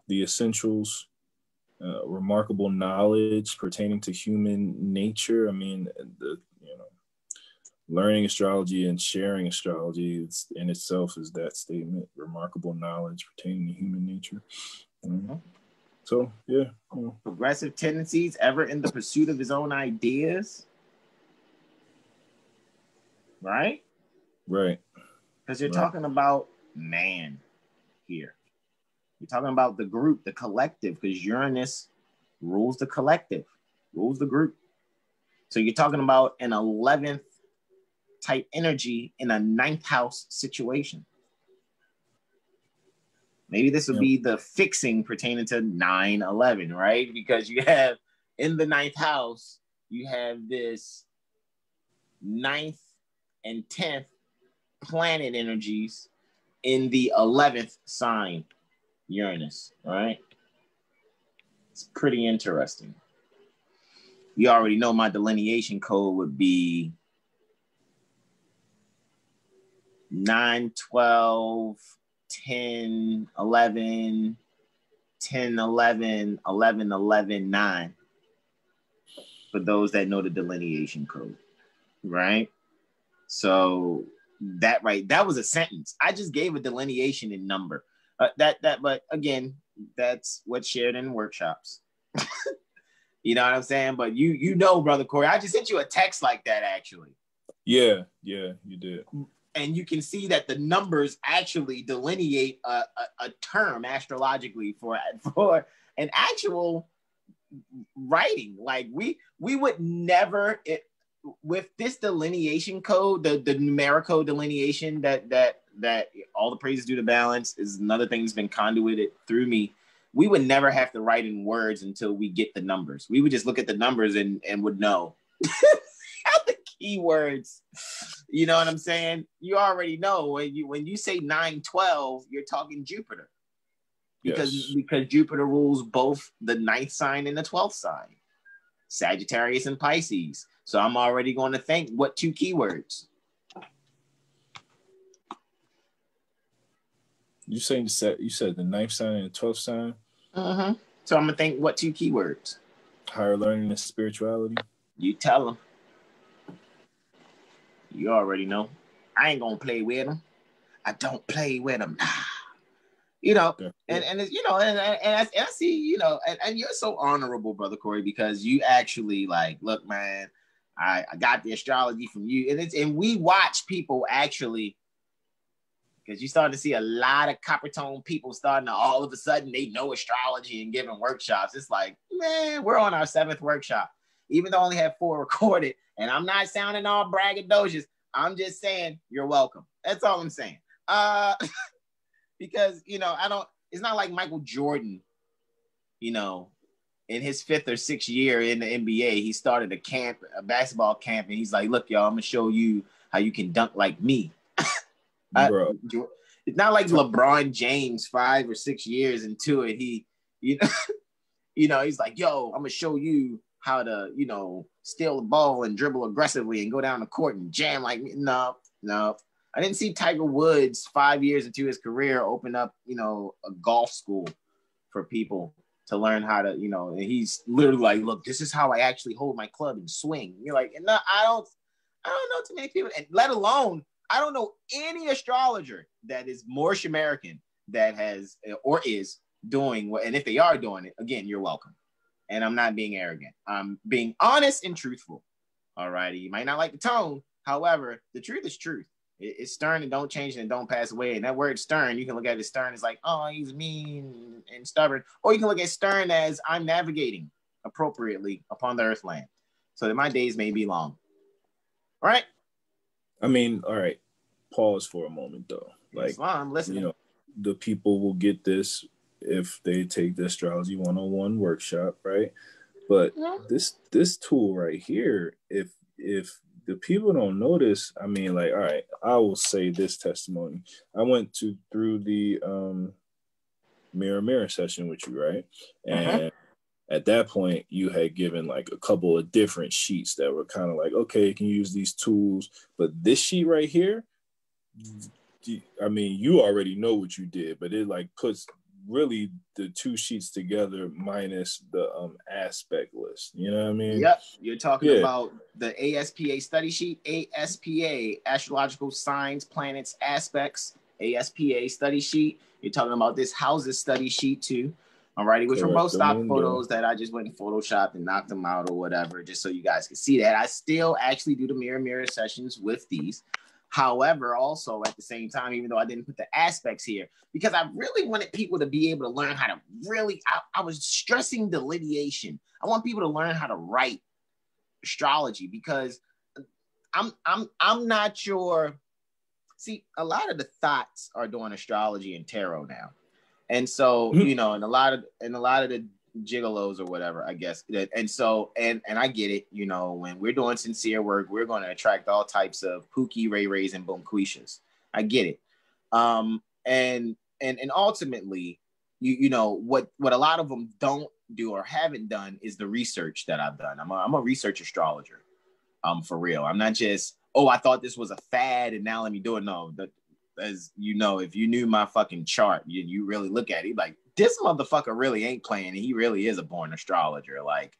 the essentials. Remarkable knowledge pertaining to human nature. I mean, learning astrology and sharing astrology in itself is that statement. Remarkable knowledge pertaining to human nature. So, yeah. Progressive tendencies, ever in the pursuit of his own ideas. Right? Right. Because you're talking about man here. You're talking about the group, the collective, because Uranus rules the collective, rules the group. So you're talking about an 11th type energy in a 9th house situation. Maybe this would be the fixing pertaining to 9/11, right? Because you have in the 9th house, you have this 9th and 10th planet energies in the 11th sign, Uranus, right? It's pretty interesting. You already know my delineation code would be 9, 12, 10, 11, 10, 11, 11, 11, 9. For those that know the delineation code, right? So that was a sentence. I just gave a delineation in number. But again, that's what's shared in workshops. You know what I'm saying? But you know, Brother Corey, I just sent you a text like that, actually. Yeah, you did. And you can see that the numbers actually delineate a term astrologically for an actual writing. Like we would never with this delineation code, the numerical delineation that all the praises due to balance is another thing that's been conduited through me. We would never have to write in words until we get the numbers. We would just look at the numbers and would know. The keywords, you know what I'm saying? You know when you say 9/12, you're talking Jupiter. Because Jupiter rules both the 9th sign and the 12th sign, Sagittarius and Pisces. So I'm already going to think what 2 keywords. You said the 9th sign and the 12th sign? Mm-hmm. So I'm going to think what 2 keywords? Higher learning and spirituality. You tell them. You already know. I ain't going to play with them. I don't play with them. You know, and you know, and I see, you know, and you're so honorable, Brother Corey, because you actually like, look, man, I got the astrology from you, and we watch people actually, because you start to see a lot of copper tone people starting to all of a sudden they know astrology and giving workshops. It's like, man, we're on our 7th workshop, even though I only have 4 recorded, and I'm not sounding all braggadocious. I'm just saying you're welcome. That's all I'm saying. Because, you know, it's not like Michael Jordan, you know, in his 5th or 6th year in the NBA, he started a basketball camp, and he's like, look, y'all, I'm going to show you how you can dunk like me. Bro. It's not like LeBron James 5 or 6 years into it. He, you know, he's like, yo, I'm going to show you how to, you know, steal the ball and dribble aggressively and go down the court and jam like me. No. I didn't see Tiger Woods 5 years into his career open up, you know, a golf school for people to learn how to, you know, and he's literally like, look, this is how I actually hold my club and swing. You're like, no, I don't know too many people, and let alone, I don't know any astrologer that is Moorish American that has or is doing what, and if they are doing it, again, you're welcome. And I'm not being arrogant. I'm being honest and truthful. All righty. You might not like the tone, However, the truth is truth. It's stern and don't change and don't pass away. And that word stern, you can look at it stern as like, oh, he's mean and stubborn. Or you can look at stern as I'm navigating appropriately upon the earthland so that my days may be long. Right? I mean, all right. Pause for a moment, though. Like, I'm listening. The people will get this if they take the Astrology 101 workshop, right? But this tool right here, if the people don't notice, I mean, like, all right, I will say this testimony. I went through the mirror session with you, right? And at that point, you had given like a couple of different sheets that were kind of like, okay, you can use these tools. But this sheet right here, I mean, you already know what you did, but it like puts really the two sheets together minus the aspect list. You know what I mean? Yep. You're talking about the ASPA study sheet, ASPA, astrological signs, planets, aspects, ASPA study sheet. You're talking about this houses study sheet too. Alrighty, which were both stock photos that I just went and photoshopped and knocked them out or whatever, just so you guys can see that. I still actually do the mirror sessions with these. However, also at the same time, even though I didn't put the aspects here, because I really wanted people to be able to learn how to really, I was stressing delineation. I want people to learn how to write astrology because I'm not sure. See, a lot of the thoughts are doing astrology and tarot now. And so, and a lot of the gigolos or whatever, I guess. And so, and I get it, when we're doing sincere work, we're going to attract all types of Pookie, Ray Rays, and Bonquishas. I get it. And ultimately, what a lot of them don't do or haven't done is the research that I've done. I'm a research astrologer. For real. I'm not just, I thought this was a fad and now let me do it. No, as you know, if you knew my fucking chart, you really look at it like this motherfucker really ain't playing, and he really is a born astrologer. Like,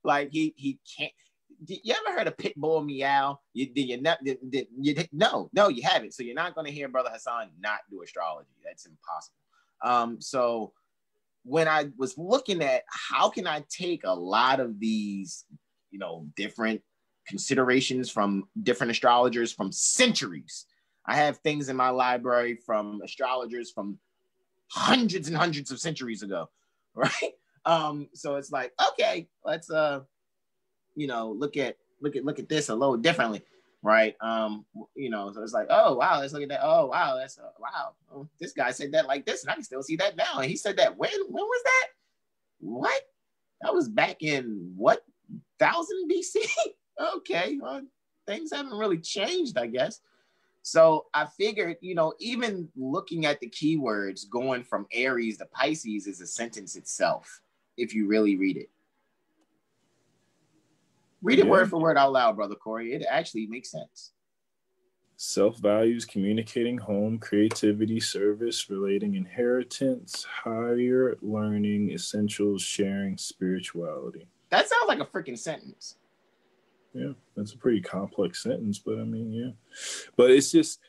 like he can't. You ever heard a pit bull meow? No, you haven't. So you're not going to hear Brother Hasan not do astrology. That's impossible. So when I was looking at how can I take a lot of these, different considerations from different astrologers from centuries. I have things in my library from astrologers from hundreds and hundreds of centuries ago, right? So it's like, okay, let's look at this a little differently, right? So it's like, oh wow, let's look at that. Oh wow, that's wow. Oh, this guy said that like this, and I can still see that now. And he said that when was that? What? That was back in what 1000 BC? Okay, well, things haven't really changed, I guess. So I figured, even looking at the keywords going from Aries to Pisces is a sentence itself, if you really read it. Read it word for word out loud, Brother Corey. It actually makes sense. Self-values, communicating home, creativity, service, relating, inheritance, higher learning, essentials, sharing, spirituality. That sounds like a freaking sentence. Yeah, that's a pretty complex sentence, but I mean, yeah. But it's just,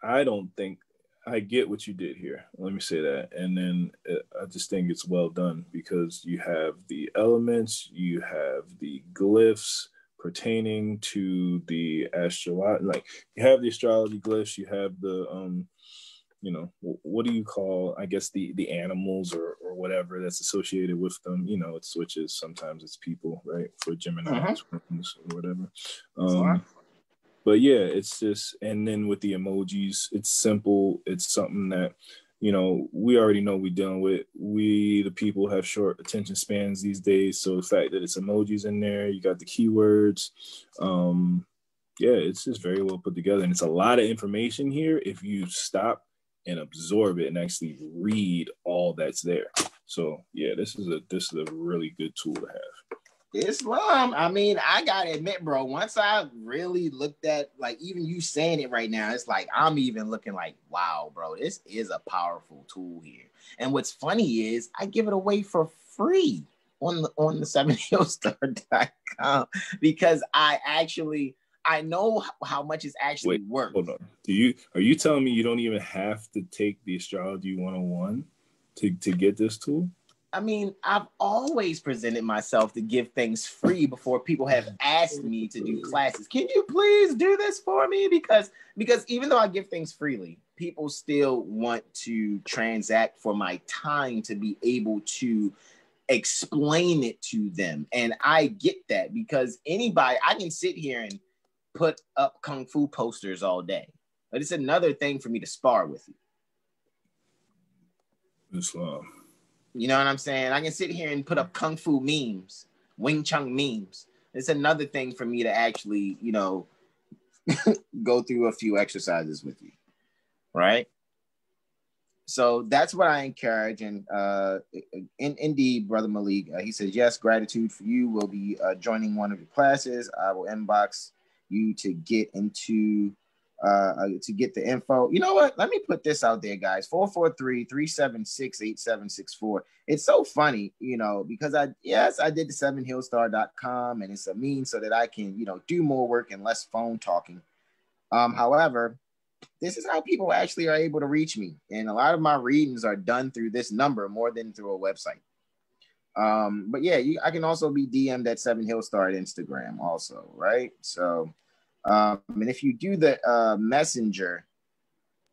I don't think I get what you did here. Let me say that. And then I just think it's well done because you have the elements, you have the glyphs pertaining to the astrology. Like you have the astrology glyphs, you have the, what do you call, I guess, the animals or whatever that's associated with them. It switches. Sometimes it's people, right? For Gemini or whatever. But yeah, it's just, and then with the emojis, it's simple. It's something that, we already know we're dealing with. We, the people, have short attention spans these days. So the fact that it's emojis in there, you got the keywords. Yeah, it's just very well put together. And it's a lot of information here if you stop and absorb it and actually read all that's there. So yeah, this is a really good tool to have. Islam, I mean, I gotta admit, bro, once I really looked at, like, even you saying it right now, it's like I'm even looking like, wow, bro, this is a powerful tool here. And what's funny is I give it away for free on the 7hillstar.com because I know how much it's actually worth. Hold on. Are you telling me you don't even have to take the Astrology 101 to get this tool? I mean, I've always presented myself to give things free before people have asked me to do classes. Can you please do this for me? Because even though I give things freely, people still want to transact for my time to be able to explain it to them. And I get that, because anybody, I can sit here and put up kung fu posters all day, but it's another thing for me to spar with you. Islam. You know what I'm saying? I can sit here and put up kung fu memes, Wing Chun memes. It's another thing for me to actually, you know, go through a few exercises with you, right? So that's what I encourage. And indeed, Brother Malik, he says, yes, gratitude for you. Will be joining one of your classes. I will inbox you to get into to get the info. You know what? Let me put this out there, guys. 443-376-8764. It's so funny, you know, because I did the 7hillstar.com, and it's a means so that I can, you know, do more work and less phone talking. However, this is how people actually are able to reach me. And a lot of my readings are done through this number more than through a website. But yeah, I can also be DM'd at 7hillstar at Instagram also, right? So, and if you do the messenger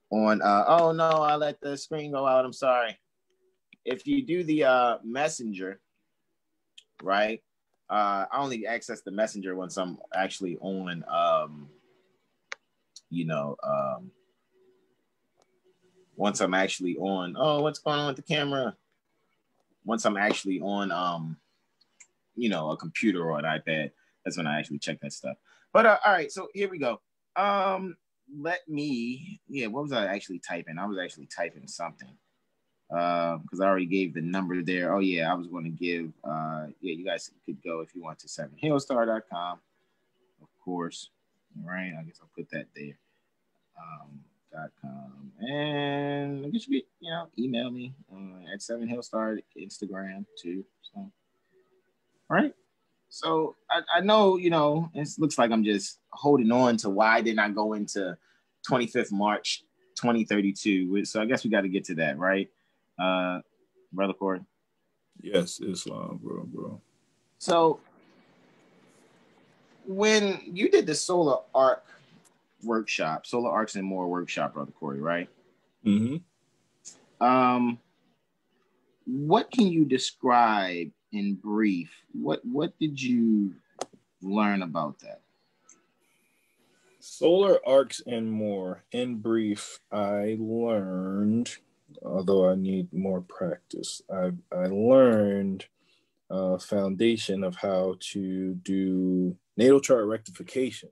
on, oh no, I let the screen go out, I'm sorry. If you do the messenger, right? I only access the messenger once I'm actually on, once I'm actually on, oh, what's going on with the camera? Once I'm actually on, a computer or an iPad, that's when I actually check that stuff. But all right, so here we go. What was I actually typing? I was actually typing something because I already gave the number there. Oh yeah, I was going to give, you guys could go if you want to 7hillstar.com, of course. All right, I guess I'll put that there. .com, and I guess you could, email me at 7hillstar, Instagram too. So, all right. So I know, it looks like I'm just holding on to why didn't I go into 25th March 2032. So I guess we got to get to that, right, Brother Corey? Yes, Islam, bro. So when you did the solar arc workshop, solar arcs and more workshop, Brother Corey, right? Mm-hmm. What can you describe in brief? What did you learn about that? Solar arcs and more. In brief, I learned, although I need more practice, I learned a foundation of how to do natal chart rectification.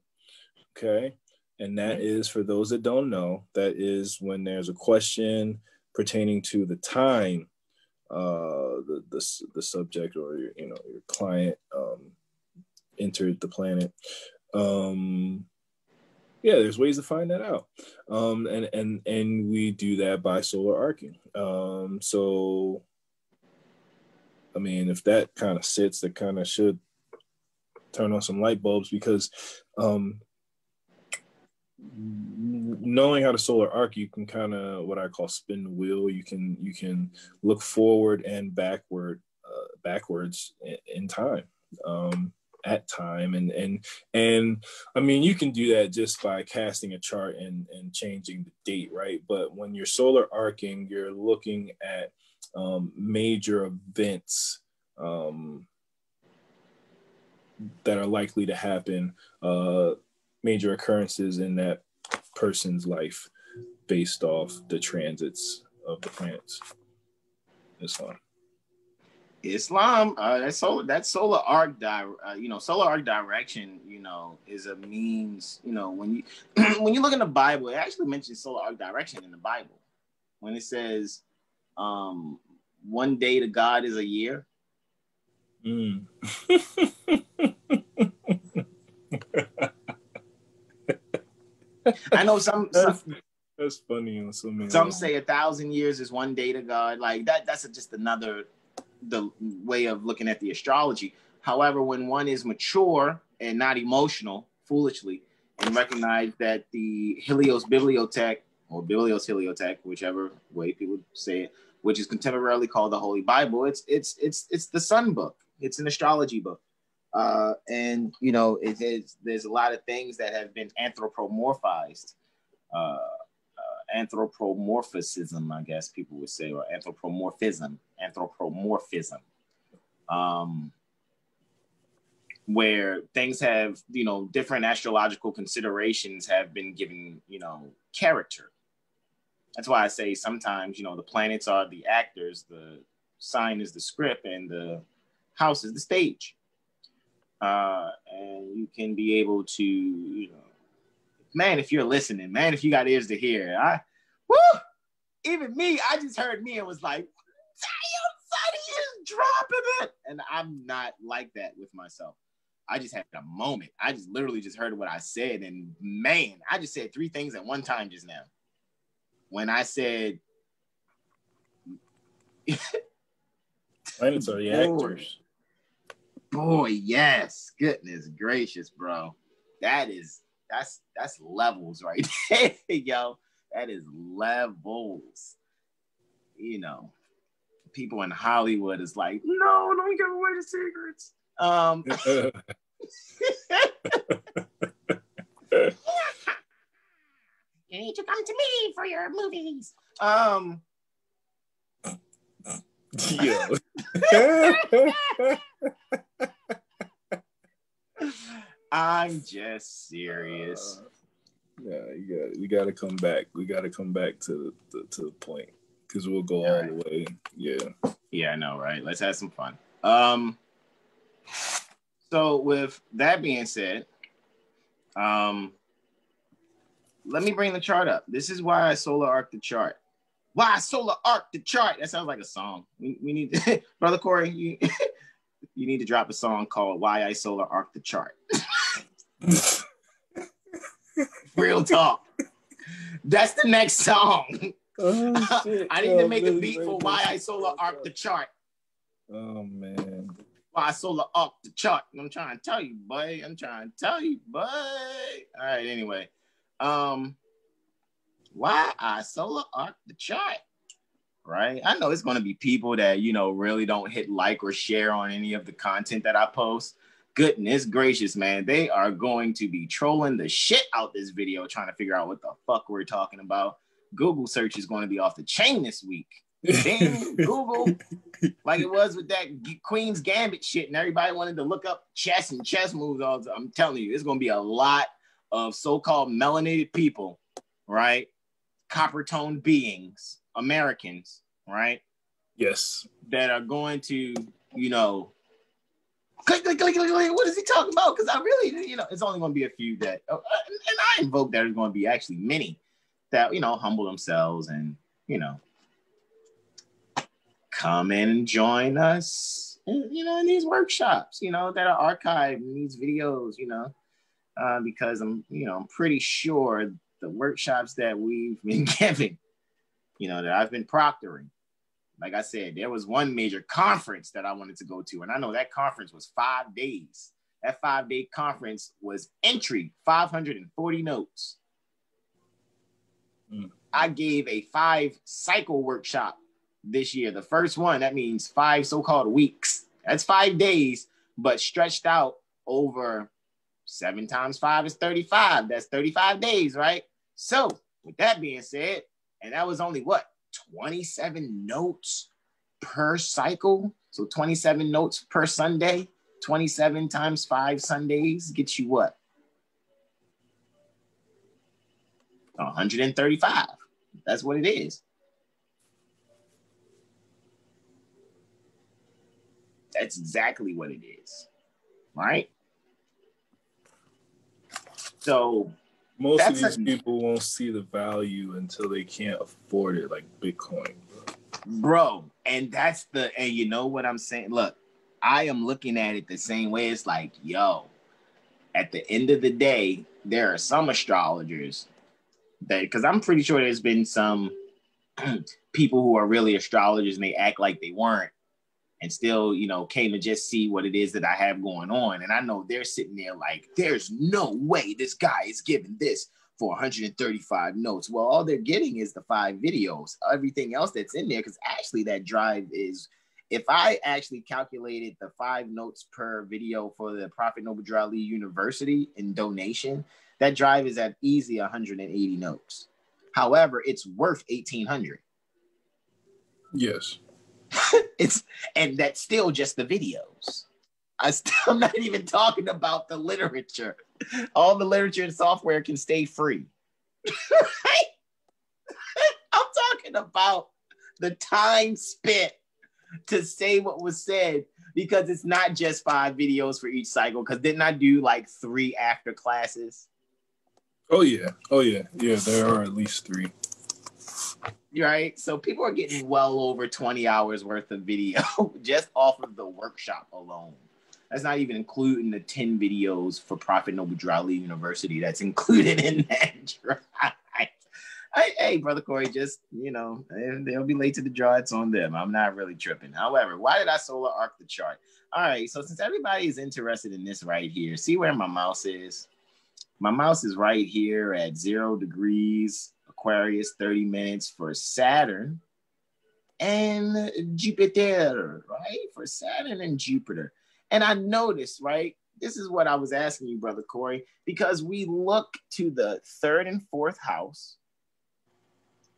Okay. And that is, for those that don't know, that is when there's a question pertaining to the time the subject or your client entered the planet. There's ways to find that out. And we do that by solar arcing. So I mean, if that kind of sits, that kind of should turn on some light bulbs, because knowing how to solar arc, you can kind of what I call spin the wheel. You can look forward and backwards in time, at time, and I mean, you can do that just by casting a chart and changing the date, right? But when you're solar arcing, you're looking at major events that are likely to happen, major occurrences in that person's life based off the transits of the planets. Islam, that solar arc solar arc direction, is a means, when you when you look in the Bible, it actually mentions solar arc direction in the Bible when it says one day to God is a year. I know that's funny on so many. Some say 1,000 years is one day to God. Like that's just another the way of looking at the astrology. However, when one is mature and not emotional foolishly, and recognize that the Helios Bibliotech or Biblios Heliotech, whichever way people say it, which is contemporarily called the Holy Bible. It's the Sun book. It's an astrology book. And you know, there's a lot of things that have been anthropomorphized. Anthropomorphism, I guess people would say, or anthropomorphism, where things have, you know, different astrological considerations have been given, you know, character. That's why I say sometimes, you know, the planets are the actors, the sign is the script, and the house is the stage. And you can be able to, you know, man, if you're listening, man, if you got ears to hear, even me, I just heard me and was like, damn, son, he is dropping it. And I'm not like that with myself. I just had a moment. I just literally just heard what I said. And man, I just said 3 things at one time just now. When I said, planets are the actors. Boy, yes. Goodness gracious, bro. That's levels right there, yo. That is levels. You know, people in Hollywood is like, no, don't give away the secrets. You need to come to me for your movies. Yeah. I'm just serious. Yeah, we got to come back. We got to come back to the point, because we'll go all the way. Yeah. Yeah, I know, right? Let's have some fun. So with that being said, let me bring the chart up. This is why I solar arc the chart. Why I solar arc the chart? That sounds like a song. We need to, Brother Corey, you need to drop a song called Why I Solar Arc the Chart. Real talk. That's the next song. Oh, shit. I need to make a beat for Why I Solar Arc the Chart. Oh, man. Why I solar arc the chart. I'm trying to tell you, boy. All right, anyway. Why I solar arc the chart, right? I know it's going to be people that, you know, really don't hit like or share on any of the content that I post. Goodness gracious, man. They are going to be trolling the shit out this video trying to figure out what the fuck we're talking about. Google search is going to be off the chain this week. Then Google, like it was with that Queen's Gambit shit, and everybody wanted to look up chess and chess moves. I'm telling you, it's going to be a lot of so-called melanated people, right? Copper-toned beings, Americans, right? Yes. That are going to, you know, click. What is he talking about? Because I really, you know, it's only going to be a few that, and I invoke that there's going to be actually many that, you know, humble themselves and, you know, come and join us, you know, in these workshops, you know, that are archived in these videos, you know, because I'm pretty sure the workshops that we've been giving, you know, that I've been proctoring, like I said, there was one major conference that I wanted to go to, and I know that conference was 5 days. That 5-day conference was entry 540 notes. I gave a 5-cycle workshop this year. The first one, that means 5 so-called weeks. That's 5 days, but stretched out over 7 times 5 is 35. That's 35 days, right? So with that being said, and that was only what, 27 notes per cycle. So 27 notes per Sunday. 27 times 5 Sundays gets you what? 135. That's what it is. That's exactly what it is, right? So most of these people won't see the value until they can't afford it, like Bitcoin, bro. And and you know what I'm saying? Look, I am looking at it the same way. It's like, yo, at the end of the day, there are some astrologers that, because I'm pretty sure there's been some people who are really astrologers and they act like they weren't, and still, you know, came to just see what it is that I have going on. And I know they're sitting there like, there's no way this guy is giving this for 135 notes. Well, all they're getting is the 5 videos. Everything else that's in there, because actually that drive is, if I actually calculated the 5 notes per video for the Prophet Noble Drew Ali University in donation, that drive is at easy 180 notes. However, it's worth 1,800. Yes. And that's still just the videos. I'm not even talking about the literature. All the literature and software can stay free. Right? I'm talking about the time spent to say what was said, because it's not just 5 videos for each cycle. Because didn't I do like 3 after classes? Oh yeah. Yeah, there are at least 3. Right? So people are getting well over 20 hours worth of video just off of the workshop alone. That's not even including the 10 videos for Prophet Noble Drew Ali University that's included in that drive. Hey, Brother Corey, just, they'll be late to the draw. It's on them. I'm not really tripping. However, why did I solar arc the chart? All right, so since everybody is interested in this right here, see where my mouse is? My mouse is right here at 0 degrees Aquarius, 30 minutes for Saturn and Jupiter, right? For Saturn and Jupiter. And I noticed, right? This is what I was asking you, Brother Corey, because we look to the 3rd and 4th house.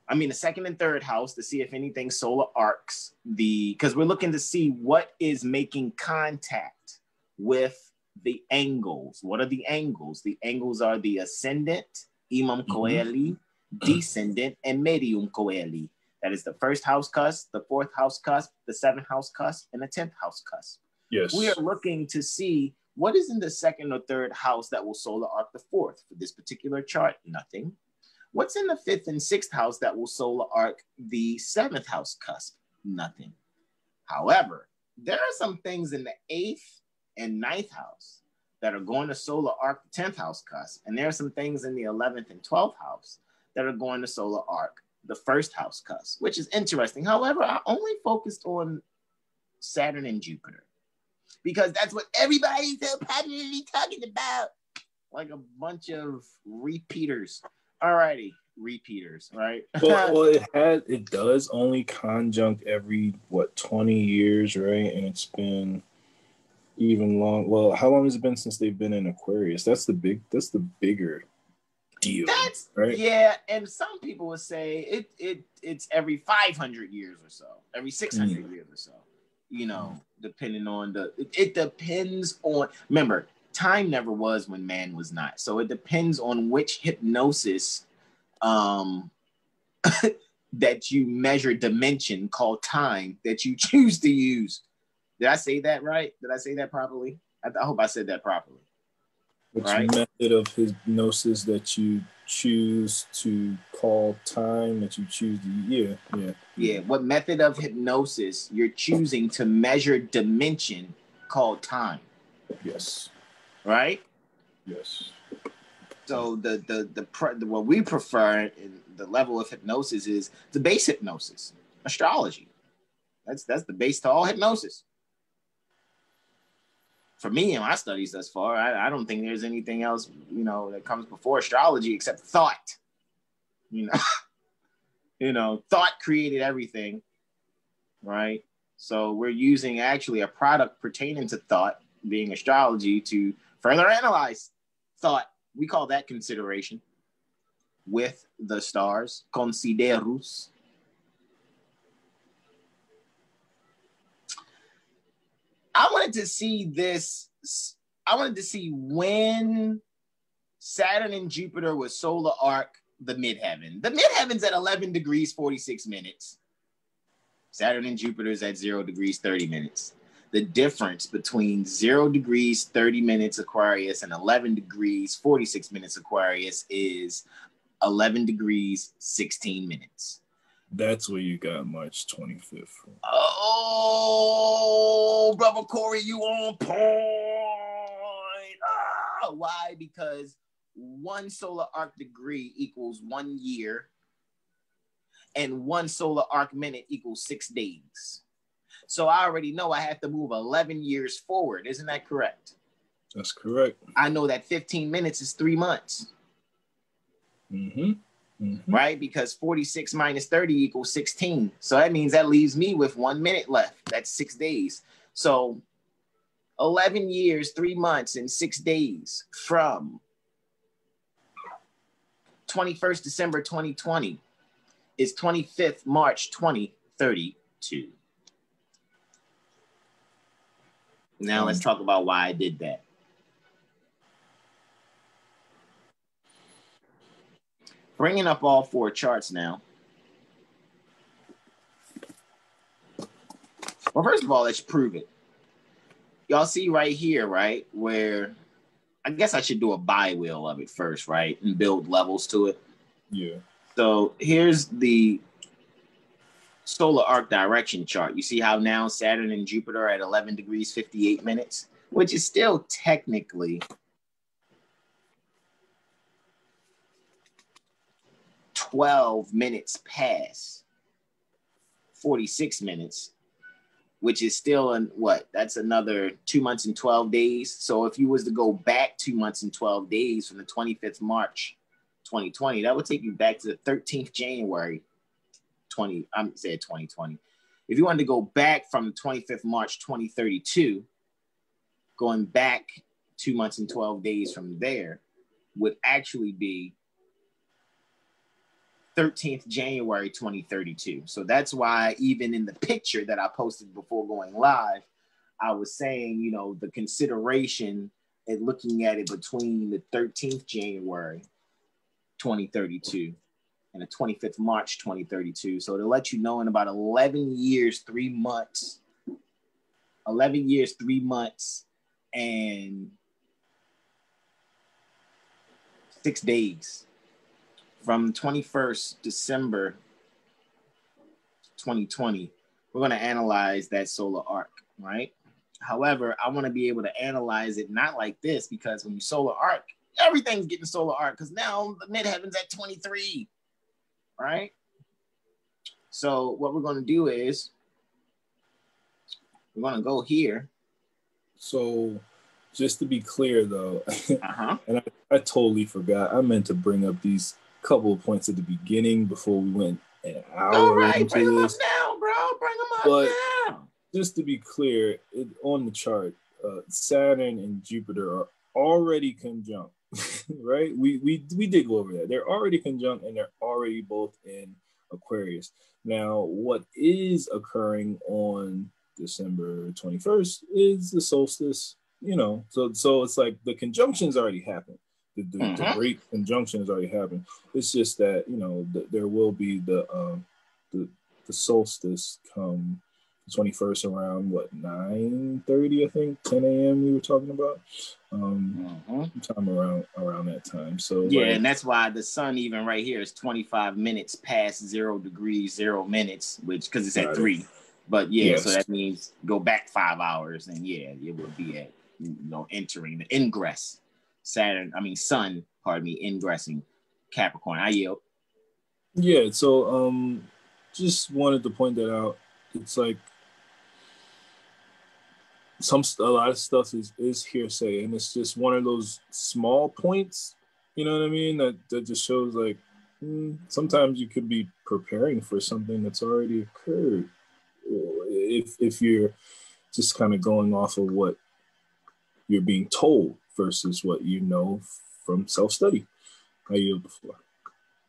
I mean, the 2nd and 3rd house to see if anything solar arcs because we're looking to see what is making contact with the angles. What are the angles? The angles are the ascendant, Imam Coeli, descendant, and medium Coeli. That is the 1st house cusp, the 4th house cusp, the 7th house cusp, and the 10th house cusp. Yes. We are looking to see what is in the 2nd or 3rd house that will solar arc the 4th. For this particular chart, nothing. What's in the 5th and 6th house that will solar arc the 7th house cusp? Nothing. However, there are some things in the 8th and 9th house that are going to solar arc the 10th house cusp. And there are some things in the 11th and 12th house that are going to solar arc the 1st house cusp, which is interesting. However, I only focused on Saturn and Jupiter because that's what everybody's so popularly talking about. Like a bunch of repeaters. Alrighty, repeaters, right? well, it does only conjunct every 20 years, right? And it's been even long. Well, how long has it been since they've been in Aquarius? That's the bigger deal, right? Yeah, and some people would say it's every 500 years or so, every 600 years or so. Depending on it depends on. Remember, time never was when man was not. So it depends on which hypnosis that you measure dimension called time that you choose to use. Did I say that right? Did I say that properly? I hope I said that properly. Which method of hypnosis that you choose to call time that you choose to yeah. What method of hypnosis you're choosing to measure dimension called time? Yes. Right? Yes. So the what we prefer in the level of hypnosis is the base hypnosis, astrology. That's the base to all hypnosis. For me in my studies thus far, I don't think there's anything else, that comes before astrology except thought. Thought created everything, right? So we're using actually a product pertaining to thought, being astrology, to further analyze thought. We call that consideration with the stars, considerus. I wanted to see this. I wanted to see when Saturn and Jupiter was solar arc the midheaven. The midheaven's at 11 degrees, 46 minutes. Saturn and Jupiter is at 0 degrees, 30 minutes. The difference between 0 degrees, 30 minutes Aquarius and 11 degrees, 46 minutes Aquarius is 11 degrees, 16 minutes. That's where you got March 25th from. Oh, Brother Corey, you on point. Why? Because 1 solar arc degree equals 1 year, and 1 solar arc minute equals 6 days. So I already know I have to move 11 years forward. Isn't that correct? That's correct. I know that 15 minutes is 3 months. Mm-hmm. Mm-hmm. Right? Because 46 minus 30 equals 16. So that means that leaves me with 1 minute left. That's 6 days. So 11 years, 3 months, and 6 days from 21st December 2020 is 25th March 2032. Now let's talk about why I did that. Bringing up all 4 charts now. Well, first of all, let's prove it. Y'all see right here, right, where I guess I should do a bi-wheel of it first, right, and build levels to it. Yeah. So here's the solar arc direction chart. You see how now Saturn and Jupiter are at 11 degrees 58 minutes, which is still technically 12 minutes past 46 minutes, which is still that's another 2 months and 12 days. So if you was to go back 2 months and 12 days from the 25th March 2020, that would take you back to the 13th January 2020. If you wanted to go back from 25th March 2032, going back 2 months and 12 days from there would actually be 13th January 2032. So that's why even in the picture that I posted before going live, I was saying, you know, the consideration and looking at it between the 13th January 2032 and the 25th March 2032. So to let you know, in about 11 years, 3 months, 11 years, 3 months, and 6 days, from 21st December 2020, we're going to analyze that solar arc, right? However, I want to be able to analyze it not like this, because when you solar arc, everything's getting solar arc, because now the midheaven's at 23, right? So what we're going to do is we're going to go here. So just to be clear, though, and I totally forgot. I meant to bring up these couple of points at the beginning before we went an hour into bring this. them up now, bro. Bring them up But now. Just to be clear, on the chart, Saturn and Jupiter are already conjunct, right? We did go over that. They're already conjunct, and they're already both in Aquarius. Now, what is occurring on December 21st is the solstice, you know. So it's like the conjunction's already happened. The great conjunction has already happened. It's just that, you know, there will be the solstice come the 21st around 9:30, I think, 10 a.m. we were talking about. Time around that time. So yeah, and that's why the sun even right here is 25 minutes past 0 degrees 0 minutes, which because it's at 3. But yeah, yes. So that means go back 5 hours, and yeah, it will be at, you know, entering the ingress. Sun, ingressing Capricorn. I yield. Yeah, so just wanted to point that out. It's like a lot of stuff is hearsay, and it's just one of those small points, you know what I mean, that just shows like sometimes you could be preparing for something that's already occurred, if you're just kind of going off of what you're being told versus what you know from self-study. I yield the floor.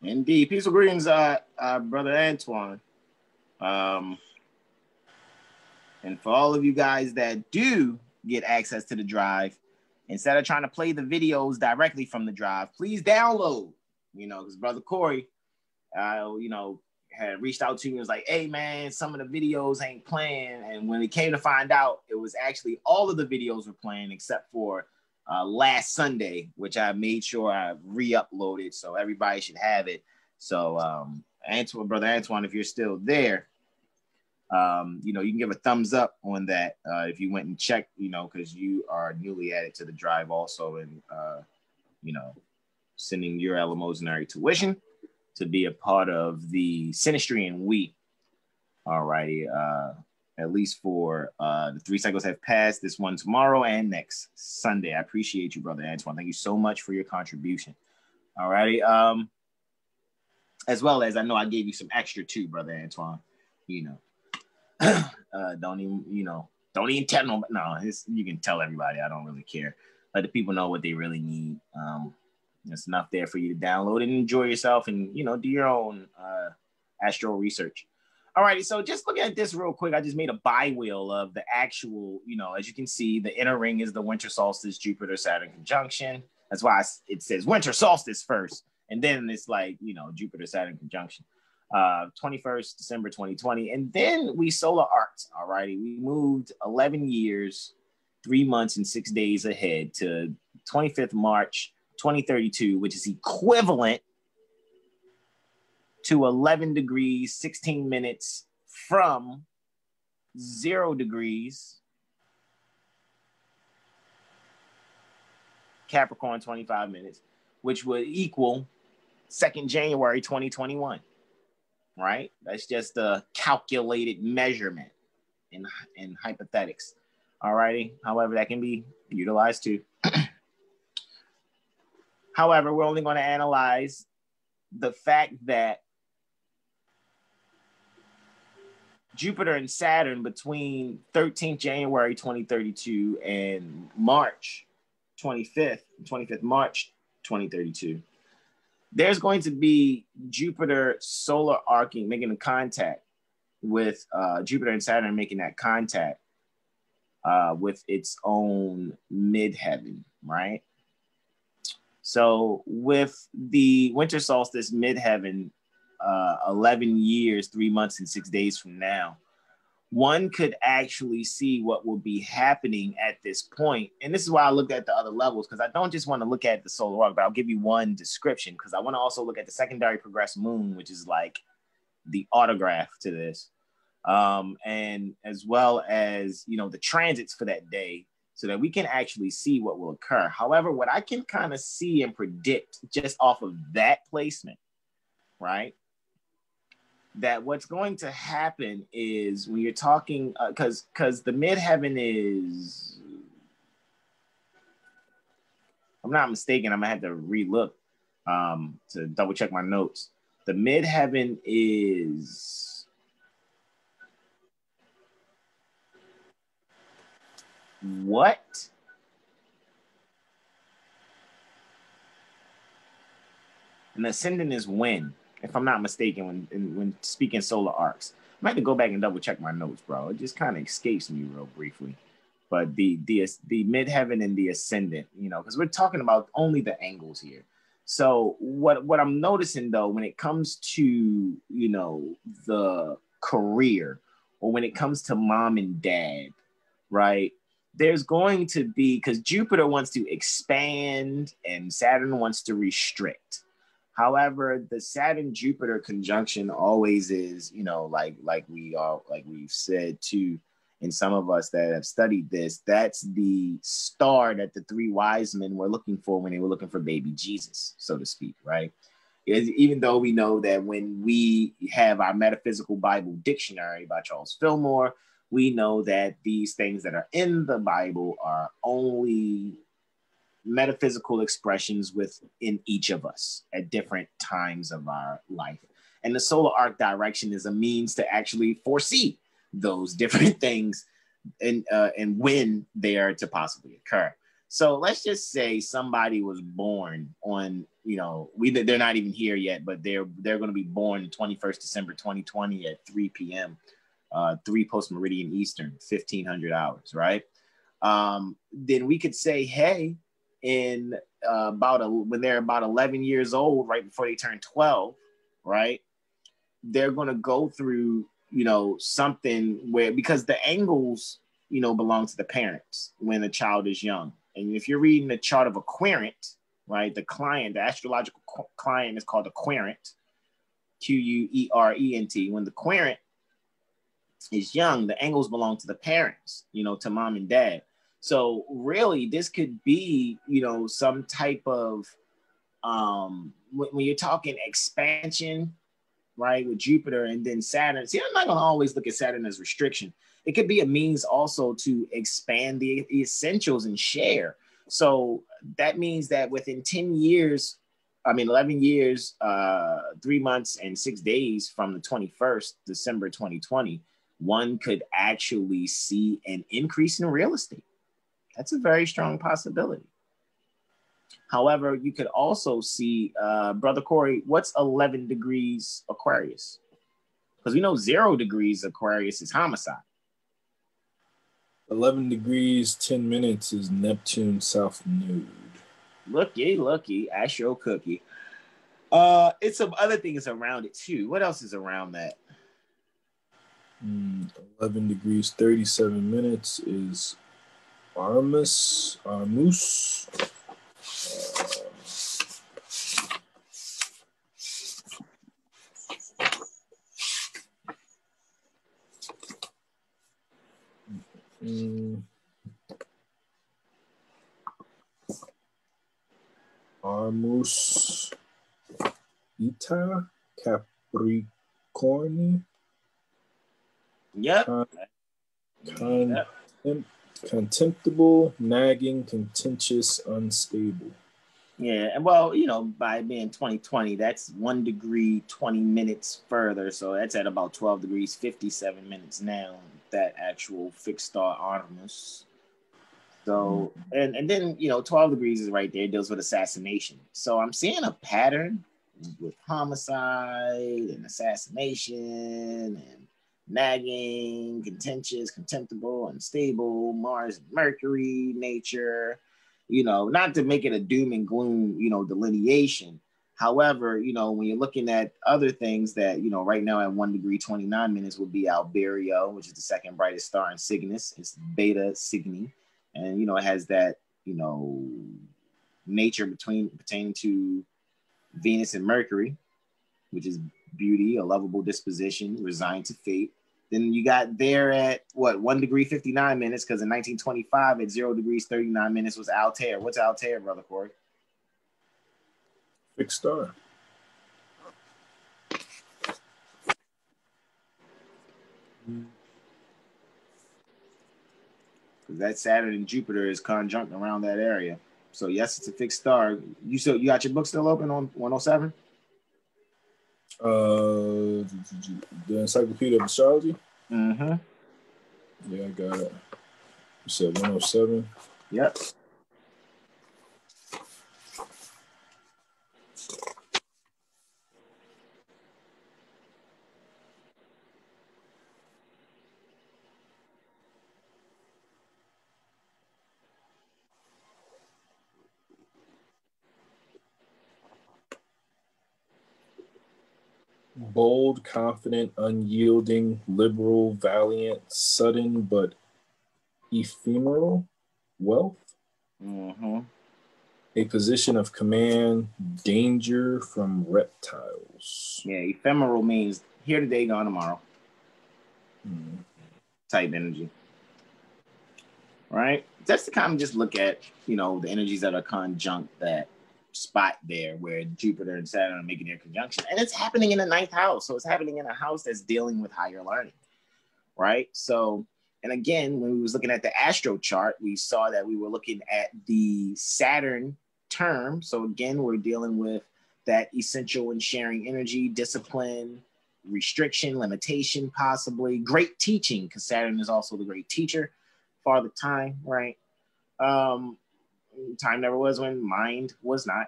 Indeed. Peaceful greetings, Brother Antoine. And for all of you guys that do get access to the drive, instead of trying to play the videos directly from the drive, please download, you know, because Brother Corey, you know, had reached out to me and was like, hey, man, some of the videos ain't playing. And when it came to find out, it was actually all of the videos were playing except for last Sunday, which I made sure I re-uploaded, so everybody should have it. So, Antoine, Brother Antoine, if you're still there, you know, you can give a thumbs up on that if you went and checked, you know, because you are newly added to the drive also, and, you know, sending your eleemosynary tuition to be a part of the Sinistry and We. All righty. At least for the 3 cycles have passed, this one tomorrow and next Sunday. I appreciate you, Brother Antoine. Thank you so much for your contribution. All righty. As well as I know I gave you some extra too, Brother Antoine. You know, don't even tell no. No, you can tell everybody. I don't really care. Let the people know what they really need. There's enough there for you to download and enjoy yourself, and do your own astral research. Alrighty, so just look at this real quick. I just made a bi-wheel of the actual, as you can see, the inner ring is the winter solstice, Jupiter-Saturn conjunction. That's why it says winter solstice first, and then it's like, Jupiter-Saturn conjunction. 21st December 2020, and then we solar arced. Alrighty, we moved 11 years, 3 months, and 6 days ahead to 25th March 2032, which is equivalent to 11 degrees, 16 minutes from 0 degrees, Capricorn 25 minutes, which would equal 2nd January 2021, right? That's just a calculated measurement in hypothetics. All righty. However, that can be utilized too. However, we're only going to analyze the fact that Jupiter and Saturn between 13th January 2032 and March 25th March 2032, there's going to be Jupiter solar arcing, making a contact with Jupiter and Saturn, making that contact with its own midheaven, right? So with the winter solstice midheaven, 11 years, 3 months, and 6 days from now, one could actually see what will be happening at this point. And this is why I looked at the other levels, because I don't just want to look at the solar arc, but I'll give you one description, because I want to also look at the secondary progressed moon, which is like the autograph to this, and as well as, the transits for that day, so that we can actually see what will occur. However, what I can kind of see and predict just off of that placement, right, that what's going to happen is when you're talking, because the midheaven is, if I'm not mistaken, I'm gonna have to relook to double check my notes. The midheaven is what? And the ascendant is when, if I'm not mistaken, when speaking solar arcs. I might have to go back and double check my notes, bro. It just kind of escapes me real briefly. But the midheaven and the ascendant, because we're talking about only the angles here. So what I'm noticing though, when it comes to, the career, or when it comes to mom and dad, right? There's going to be, because Jupiter wants to expand and Saturn wants to restrict. However, the Saturn-Jupiter conjunction always is, like we've said too, and some of us that have studied this, that's the star that the three wise men were looking for when they were looking for baby Jesus, so to speak, right? Even though we know that when we have our Metaphysical Bible Dictionary by Charles Fillmore, we know that these things that are in the Bible are only metaphysical expressions within each of us at different times of our life. And the solar arc direction is a means to actually foresee those different things and when they are to possibly occur. So let's just say somebody was born on, they're not even here yet, but they're going to be born 21st December 2020 at 3 p.m. 3 post-meridian Eastern, 1500 hours, right? Then we could say, hey, in when they're about 11 years old, right before they turn 12, right, they're going to go through, something where, because the angles, belong to the parents when a child is young. And if you're reading the chart of a querent, right, the astrological client is called a querent, Querent. When the querent is young, the angles belong to the parents, to mom and dad. So really, this could be, some type of, when you're talking expansion, right, with Jupiter and then Saturn. See, I'm not going to always look at Saturn as restriction. It could be a means also to expand the essentials and share. So that means that within 10 years 11 years, 3 months, and 6 days from the 21st, December 2020, one could actually see an increase in real estate. That's a very strong possibility. However, you could also see, Brother Corey, what's 11 degrees Aquarius? Because we know 0 degrees Aquarius is homicide. 11 degrees, 10 minutes is Neptune South Node. Looky, Astro Cookie. It's some other things around it too. What else is around that? 11 degrees, 37 minutes is Armus. Armus Ita Capricorni. Yep. Contemptible, nagging, contentious, unstable. Yeah, and well, by being 2020, that's 1 degree 20 minutes further, so that's at about 12 degrees 57 minutes now. That actual fixed star Artemis. So, and then 12 degrees is right there, deals with assassination. So I'm seeing a pattern with homicide and assassination and nagging, contentious, contemptible, unstable, Mars and Mercury, nature, not to make it a doom and gloom, delineation. However, when you're looking at other things that, right now at 1 degree 29 minutes would be Alberio, which is the second brightest star in Cygnus. It's Beta Cygni. And, it has that, nature pertaining to Venus and Mercury, which is beauty, a lovable disposition, resigned to fate. Then you got there at 1 degree 59 minutes, because in 1925 at 0 degrees 39 minutes was Altair. What's Altair, Brother Corey? Fixed star. Because that Saturn and Jupiter is conjunct around that area. So yes, it's a fixed star. You got your book still open on 107? The Encyclopedia of Astrology? Mm-hmm. Yeah, I got it. You said 107? Yep. Bold, confident, unyielding, liberal, valiant, sudden but ephemeral wealth. Mm-hmm. A position of command, danger from reptiles. Yeah, ephemeral means here today, gone tomorrow. Type energy. Right? Just to kind of just look at, the energies that are conjunct that spot there where Jupiter and Saturn are making their conjunction. And it's happening in the 9th house. So it's happening in a house that's dealing with higher learning. Right? So, and again, when we was looking at the astro chart, we saw that we were looking at the Saturn term. So again, we're dealing with that essential and sharing energy, discipline, restriction, limitation, possibly great teaching, because Saturn is also the great teacher. Father time, right? Time never was when mind was not.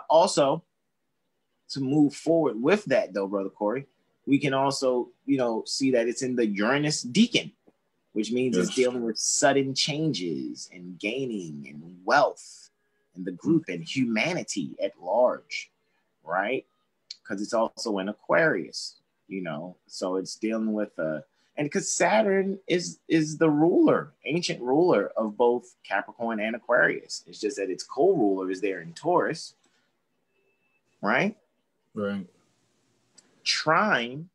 Also, to move forward with that, though, Brother Corey, we can also, see that it's in the Uranus decan, which means it's dealing with sudden changes and gaining and wealth in the group and humanity at large, right? Because it's also in Aquarius, so it's dealing with and because Saturn is the ruler, ancient ruler of both Capricorn and Aquarius. It's just that its co-ruler is there in Taurus, right? Right. Trine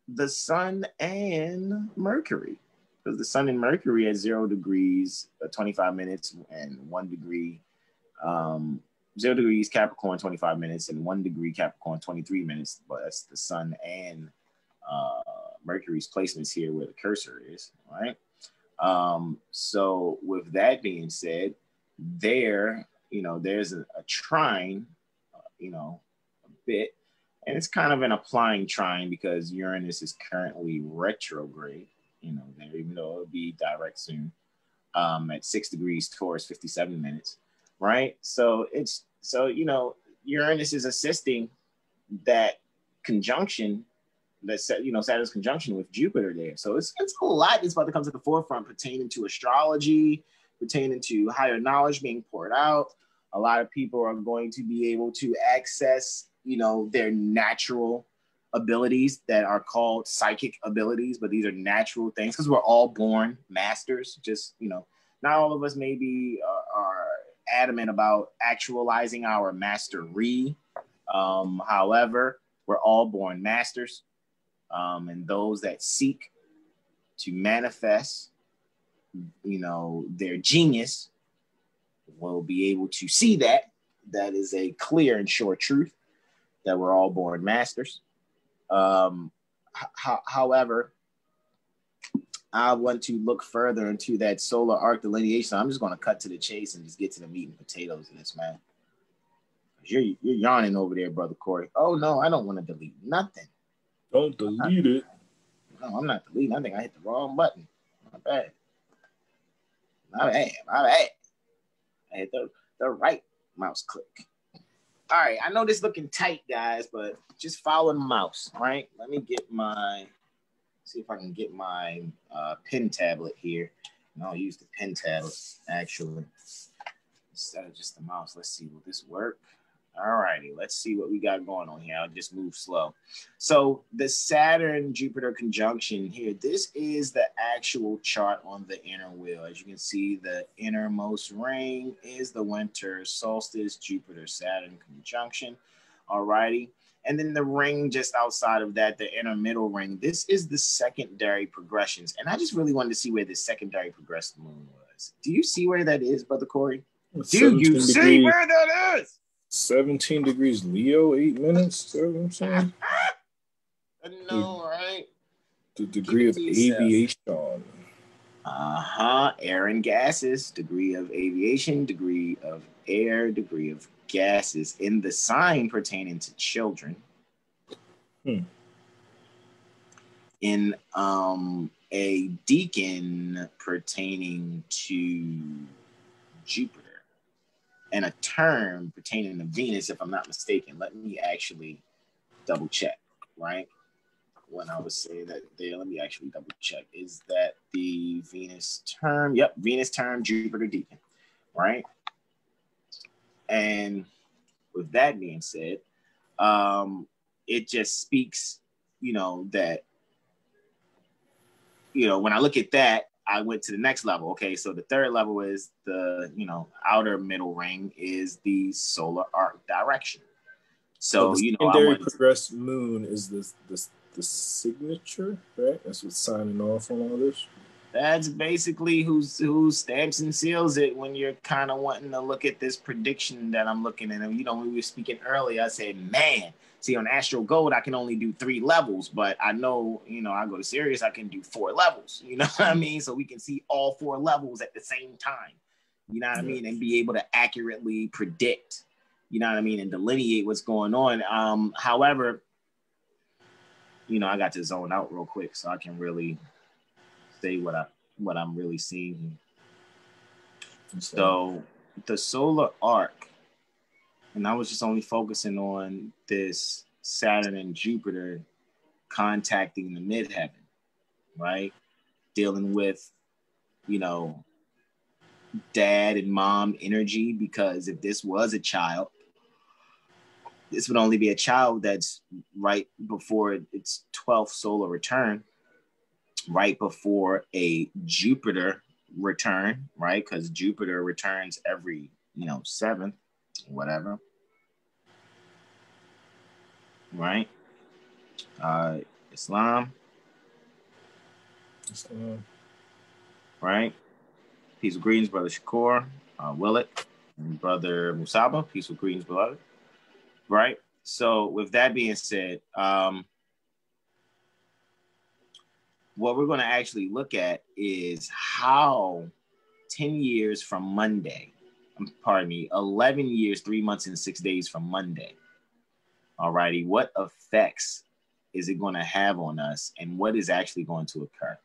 the Sun and Mercury, because the Sun and Mercury at 0 degrees 25 minutes and 1 degree 0 degrees Capricorn 25 minutes and 1 degree Capricorn 23 minutes. But that's the Sun and Mercury's placements here where the cursor is, right? So with that being said, there there's a trine, a bit, and it's kind of an applying trine because Uranus is currently retrograde, there, even though it'll be direct soon, at 6 degrees Taurus, 57 minutes, right? So Uranus is assisting that conjunction, Saturn's conjunction with Jupiter there. So it's a lot that's about to come to the forefront pertaining to astrology, pertaining to higher knowledge being poured out. A lot of people are going to be able to access, their natural abilities that are called psychic abilities, but these are natural things because we're all born masters. Just, not all of us maybe are adamant about actualizing our mastery. However, we're all born masters. And those that seek to manifest, their genius will be able to see that. That is a clear and sure truth that we're all born masters. However, I want to look further into that solar arc delineation. I'm just going to cut to the chase and just get to the meat and potatoes of this, man. You're yawning over there, Brother Corey. Oh, no, I don't want to delete nothing. Don't delete it. No, I'm not deleting. I think I hit the wrong button. My bad. I hit the right mouse click. All right, I know this looking tight, guys, but just follow the mouse, right? Let me see if I can get my pen tablet here. And I'll use the pen tablet, actually, instead of just the mouse. Let's see, will this work? All righty, let's see what we got going on here. I'll just move slow. So the Saturn-Jupiter conjunction here, this is the actual chart on the inner wheel. As you can see, the innermost ring is the winter solstice, Jupiter-Saturn conjunction. All righty. And then the ring just outside of that, the inner middle ring, this is the secondary progressions. And I just really wanted to see where the secondary progressed moon was. Do you see where that is, Brother Corey? Do you see where that is? 17 degrees Leo, 8 minutes. Is that what I'm saying? I know, right? The degree of aviation. Air and gases, degree of aviation, degree of air, degree of gases in the sign pertaining to children. In a deacon pertaining to Jupiter. And a term pertaining to Venus, if I'm not mistaken. Let me actually double check, right? When I was saying that there, let me actually double check. Is that the Venus term? Yep, Venus term, Jupiter deacon, right? And with that being said, it just speaks, that, when I look at that, I went to the next level. Okay, so the third level is the, outer middle ring is the solar arc direction. So, the secondary progressed moon is the signature, right? That's what's signing off on all this. That's basically who stamps and seals it when you're kind of wanting to look at this prediction that I'm looking at. And, when we were speaking earlier, I said, man, see, on Astro Gold, I can only do 3 levels, but I know, I go to Sirius, I can do 4 levels, you know what I mean? So we can see all 4 levels at the same time, you know what I mean? And be able to accurately predict, you know what I mean? And delineate what's going on. However, I got to zone out real quick so I can really say what I'm really seeing here. So the solar arc, and I was just only focusing on this Saturn and Jupiter contacting the midheaven, right? Dealing with, dad and mom energy, because if this was a child, this would only be a child that's right before its 12th solar return, right before a Jupiter return, right? Because Jupiter returns every, 7th, whatever. Right? Islam. Right? Peaceful greetings, Brother Shakur, Willett, and Brother Musaba. Peaceful greetings, beloved. Right? So with that being said, what we're going to actually look at is how 10 years from Monday, pardon me, 11 years, 3 months, and 6 days from Monday. All righty. What effects is it going to have on us, and what is actually going to occur?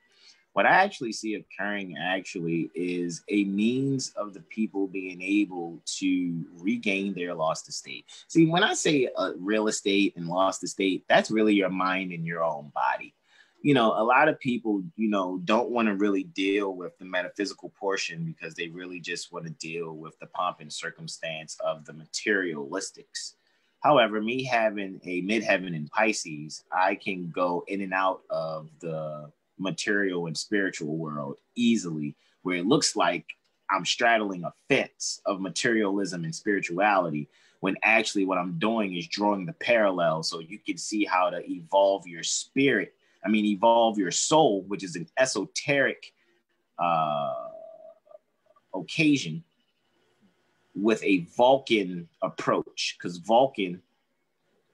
What I actually see occurring actually is a means of the people being able to regain their lost estate. See, when I say real estate and lost estate, that's really your mind and your own body. You know, a lot of people, you know, don't want to really deal with the metaphysical portion because they really just want to deal with the pomp and circumstance of the materialistics. However, me having a midheaven in Pisces, I can go in and out of the material and spiritual world easily, where it looks like I'm straddling a fence of materialism and spirituality, when actually what I'm doing is drawing the parallel so you can see how to evolve your spirit. I mean, evolve your soul, which is an esoteric occasion, with a Vulcan approach, because Vulcan,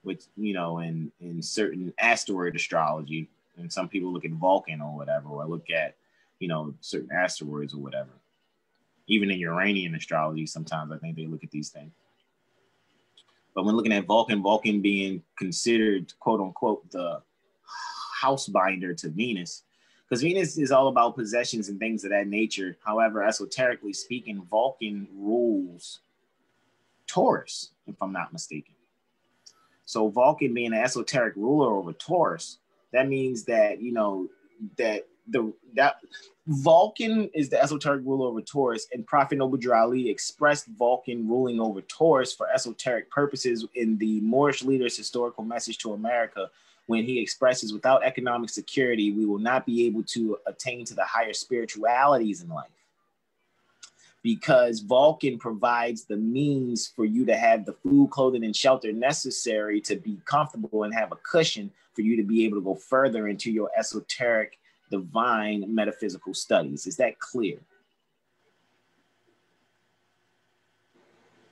which, you know, in certain asteroid astrology, and some people look at Vulcan or whatever, or look at, you know, certain asteroids or whatever. Even in Uranian astrology, sometimes I think they look at these things. But when looking at Vulcan, Vulcan being considered, quote unquote, the house binder to Venus, because Venus is all about possessions and things of that nature. However, esoterically speaking, Vulcan rules Taurus, if I'm not mistaken. So Vulcan being an esoteric ruler over Taurus, that means that, you know, that Vulcan is the esoteric ruler over Taurus, and Prophet Noble Drew Ali expressed Vulcan ruling over Taurus for esoteric purposes in the Moorish leader's historical message to America, when he expresses, without economic security, we will not be able to attain to the higher spiritualities in life. Because Vulcan provides the means for you to have the food, clothing, and shelter necessary to be comfortable and have a cushion for you to be able to go further into your esoteric, divine, metaphysical studies. Is that clear?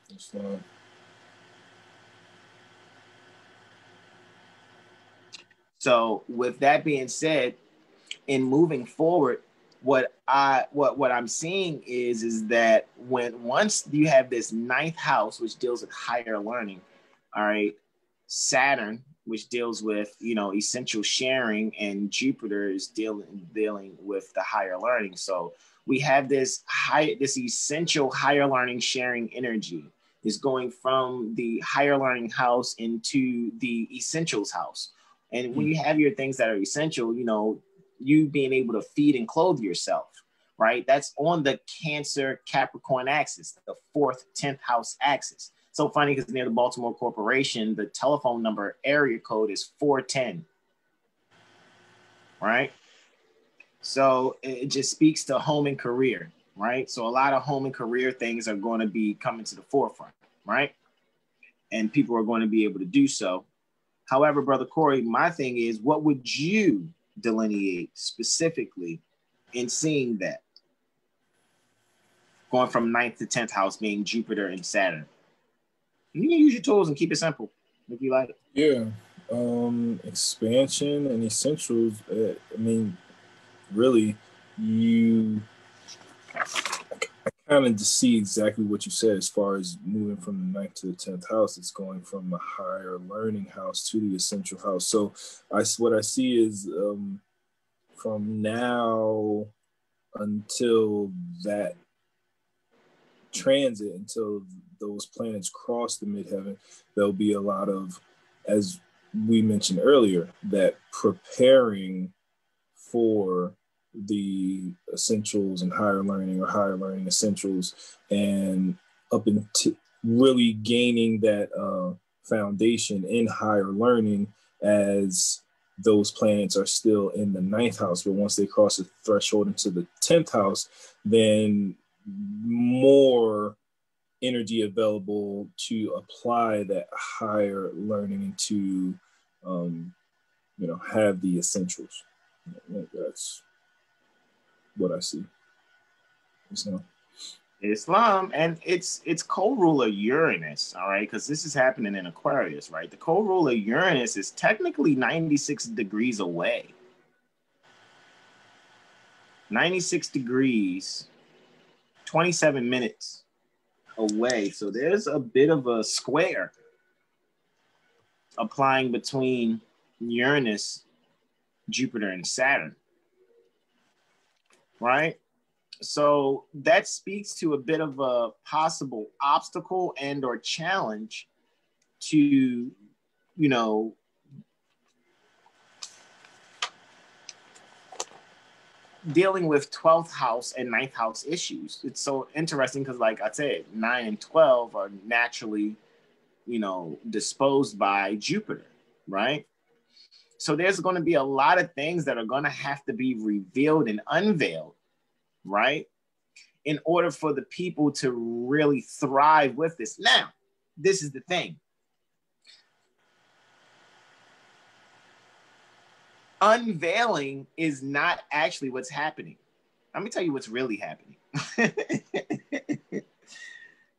It's not. So with that being said, in moving forward, what I'm seeing is that once you have this ninth house, which deals with higher learning, all right, Saturn, which deals with, you know, essential sharing, and Jupiter is dealing with the higher learning. So we have this essential higher learning sharing energy is going from the higher learning house into the essentials house. And when you have your things that are essential, you know, you being able to feed and clothe yourself, right? That's on the Cancer Capricorn axis, the 4th, 10th house axis. So funny, because near the Baltimore Corporation, the telephone number area code is 410, right? So it just speaks to home and career, right? So a lot of home and career things are going to be coming to the forefront, right? And people are going to be able to do so. However, Brother Corey, my thing is, what would you delineate specifically in seeing that? Going from 9th to 10th house being Jupiter and Saturn. You can use your tools and keep it simple if you like. Yeah. Expansion and essentials. I mean, really, I kind of just see exactly what you said as far as moving from the 9th to the 10th house. It's going from a higher learning house to the essential house. So what I see is from now until that transit, until those planets cross the midheaven, there'll be a lot of, as we mentioned earlier, that preparing for the essentials and higher learning, or higher learning essentials, and up into really gaining that foundation in higher learning, as those planets are still in the 9th house. But once they cross the threshold into the 10th house, then more energy available to apply that higher learning to, have the essentials. That's what I see. Islam, and it's co-ruler Uranus, all right, because this is happening in Aquarius, right? The co-ruler Uranus is technically 96 degrees away. 96 degrees, 27 minutes away. So there's a bit of a square applying between Uranus, Jupiter, and Saturn, right? So that speaks to a bit of a possible obstacle and or challenge to, you know, dealing with 12th house and 9th house issues. It's so interesting because, like I said, 9 and 12 are naturally, you know, disposed by Jupiter, right? So there's going to be a lot of things that are going to have to be revealed and unveiled, right? In order for the people to really thrive with this. Now, this is the thing. Unveiling is not actually what's happening. Let me tell you what's really happening.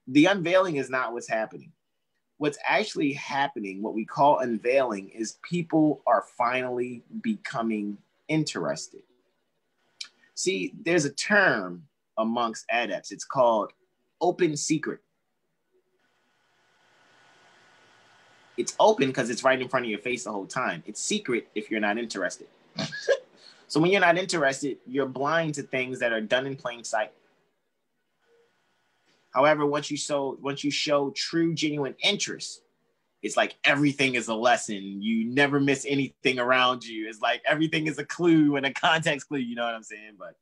The unveiling is not what's happening. What's actually happening, what we call unveiling, is people are finally becoming interested. See, there's a term amongst adepts. It's called open secret. It's open because it's right in front of your face the whole time. It's secret if you're not interested. So when you're not interested, you're blind to things that are done in plain sight. However, once you show true, genuine interest, it's like everything is a lesson. You never miss anything around you. It's like everything is a clue and a context clue. You know what I'm saying? But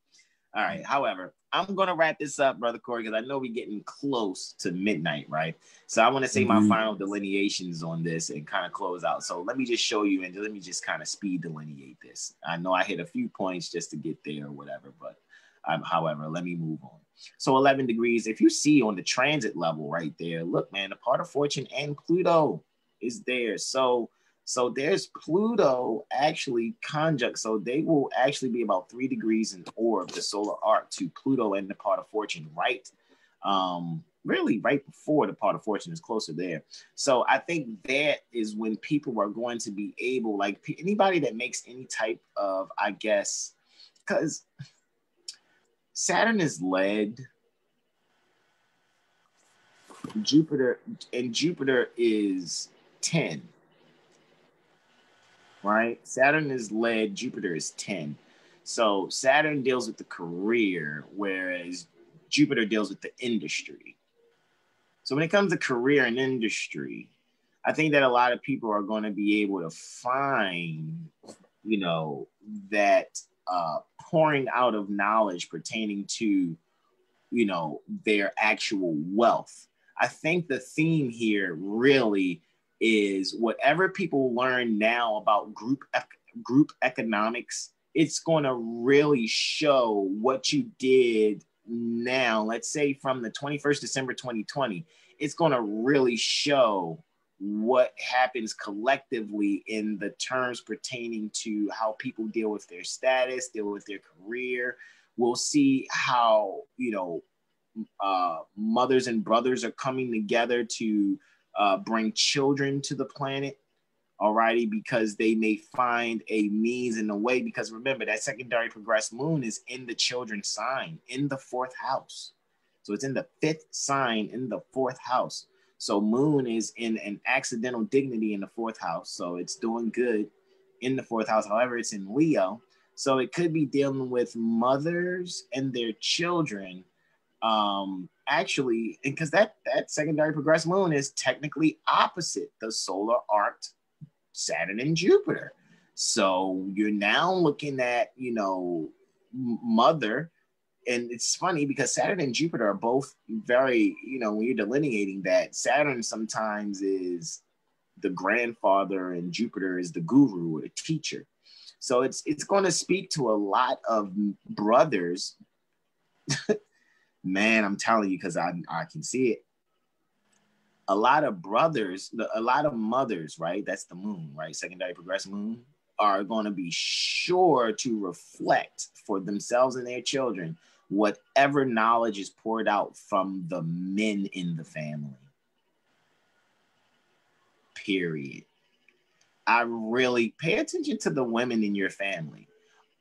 all right. However, I'm going to wrap this up, Brother Corey, because I know we're getting close to midnight, right? So I want to say my final delineations on this and kind of close out. So let me just show you and let me just kind of speed delineate this. I know I hit a few points just to get there or whatever, but however, let me move on. So 11 degrees, if you see on the transit level right there, look, man, the part of fortune and Pluto is there. So there's Pluto actually conjunct. So they will actually be about 3 degrees in orb, the solar arc, to Pluto and the part of fortune, right? Really right before the part of fortune is closer there. So I think that is when people are going to be able, like anybody that makes any type of, I guess, because Saturn is led, Jupiter, and Jupiter is 10. Right? Saturn is led, Jupiter is 10. So Saturn deals with the career, whereas Jupiter deals with the industry. So when it comes to career and industry, I think that a lot of people are going to be able to find, you know, that pouring out of knowledge pertaining to, you know, their actual wealth. I think the theme here really is whatever people learn now about group economics, it's going to really show what you did now. Let's say from the 21st December 2020, it's going to really show what happens collectively in the terms pertaining to how people deal with their status, deal with their career. We'll see how, you know, mothers and brothers are coming together to bring children to the planet, alrighty, because they may find a means and a way, because remember that secondary progressed moon is in the children's sign in the 4th house. So it's in the 5th sign in the 4th house. So moon is in an accidental dignity in the 4th house. So it's doing good in the 4th house. However, it's in Leo. So it could be dealing with mothers and their children. Actually, because that secondary progressed moon is technically opposite the solar arc Saturn and Jupiter. So you're now looking at, you know, mother, and it's funny because Saturn and Jupiter are both very, you know, when you're delineating that, Saturn sometimes is the grandfather and Jupiter is the guru or the teacher. So it's going to speak to a lot of brothers. Man, I'm telling you, because I can see it. A lot of brothers, a lot of mothers, right? That's the moon, right? Secondary progressed moon are going to be sure to reflect for themselves and their children whatever knowledge is poured out from the men in the family. Period. I really pay attention to the women in your family.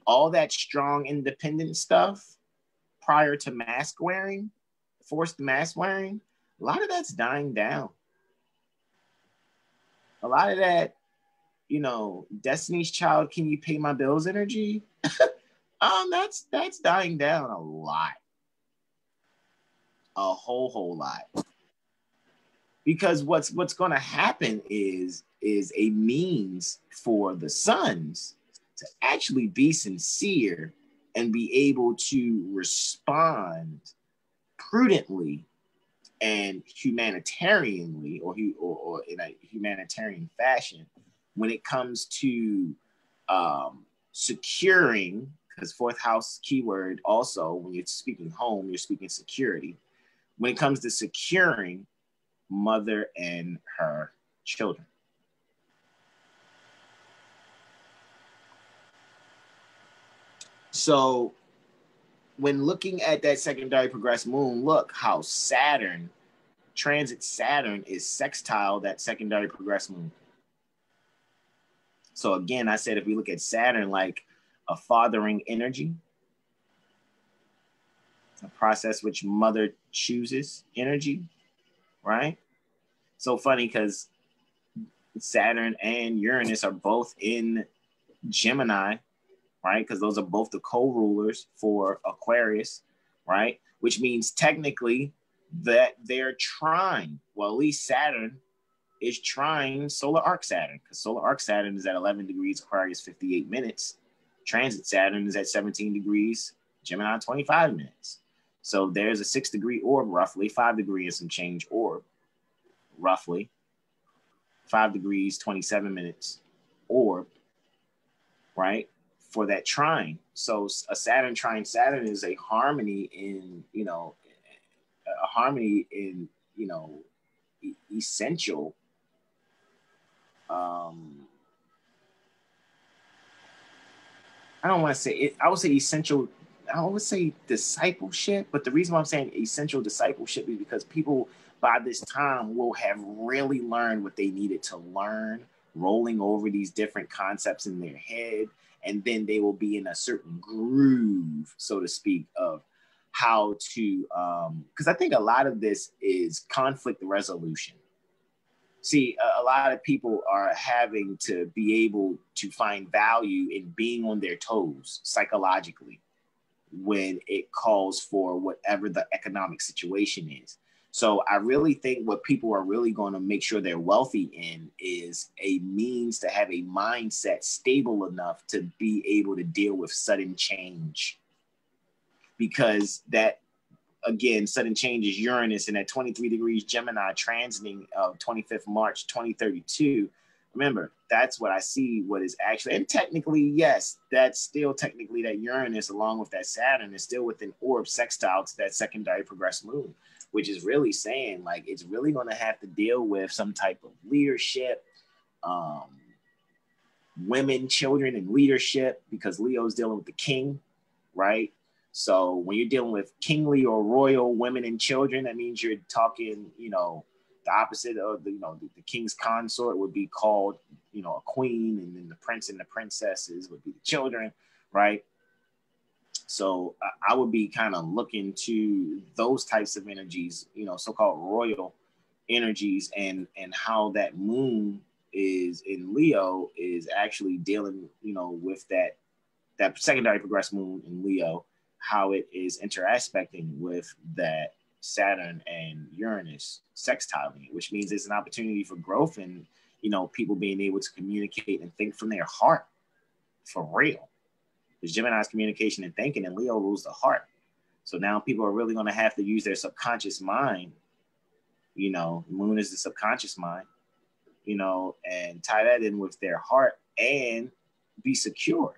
All that strong, independent stuff prior to mask wearing, forced mask wearing, A lot of that's dying down. A lot of that, you know, Destiny's Child, can you pay my bills energy? That's dying down a lot. A whole lot. Because what's going to happen is a means for the sons to actually be sincere and be able to respond prudently and humanitarianly, or in a humanitarian fashion, when it comes to securing, because fourth house keyword also, when you're speaking home, you're speaking security. When it comes to securing mother and her children. So when looking at that secondary progressed moon, look how Saturn, transit Saturn is sextile that secondary progressed moon. So again, I said if we look at Saturn like a fathering energy, a process which mother chooses energy, right? So funny because Saturn and Uranus are both in Gemini, right? Because those are both the co-rulers for Aquarius, right? Which means technically that they're trine. Well, at least Saturn is trine solar arc Saturn, because solar arc Saturn is at 11 degrees Aquarius, 58 minutes. Transit Saturn is at 17 degrees Gemini, 25 minutes. So there's a 6 degree orb, roughly 5 degree and some change orb, roughly 5 degrees, 27 minutes orb, right? For that trine. So a Saturn trine Saturn is a harmony in, you know, a harmony in, you know, essential I don't want to say it, I would say essential, I would say discipleship, but the reason why I'm saying essential discipleship is because people by this time will have really learned what they needed to learn, rolling over these different concepts in their head, and then they will be in a certain groove, so to speak, of how to, because I think a lot of this is conflict resolution. See, a lot of people are having to be able to find value in being on their toes psychologically when it calls for whatever the economic situation is. So I really think what people are really going to make sure they're wealthy in is a means to have a mindset stable enough to be able to deal with sudden change. Because that, again, sudden change is Uranus, and at 23 degrees Gemini transiting 25th March 2032. Remember, that's what I see, what is actually, and technically, yes, that's still technically that Uranus along with that Saturn is still within orb sextile to that secondary progressed moon, which is really saying like it's really going to have to deal with some type of leadership, women, children, and leadership, because Leo is dealing with the king, right? So when you're dealing with kingly or royal women and children, that means you're talking, you know, the opposite of the, you know, the king's consort would be called, you know, a queen, and then the prince and the princesses would be the children, right? So I would be kind of looking to those types of energies, you know, so-called royal energies, and how that moon is in Leo is actually dealing, you know, with that secondary progressed moon in Leo, how it is interaspecting with that Saturn and Uranus sextiling, which means it's an opportunity for growth and, you know, people being able to communicate and think from their heart for real. Because Gemini's communication and thinking, and Leo rules the heart. So now people are really going to have to use their subconscious mind. You know, moon is the subconscious mind, you know, and tie that in with their heart and be secure.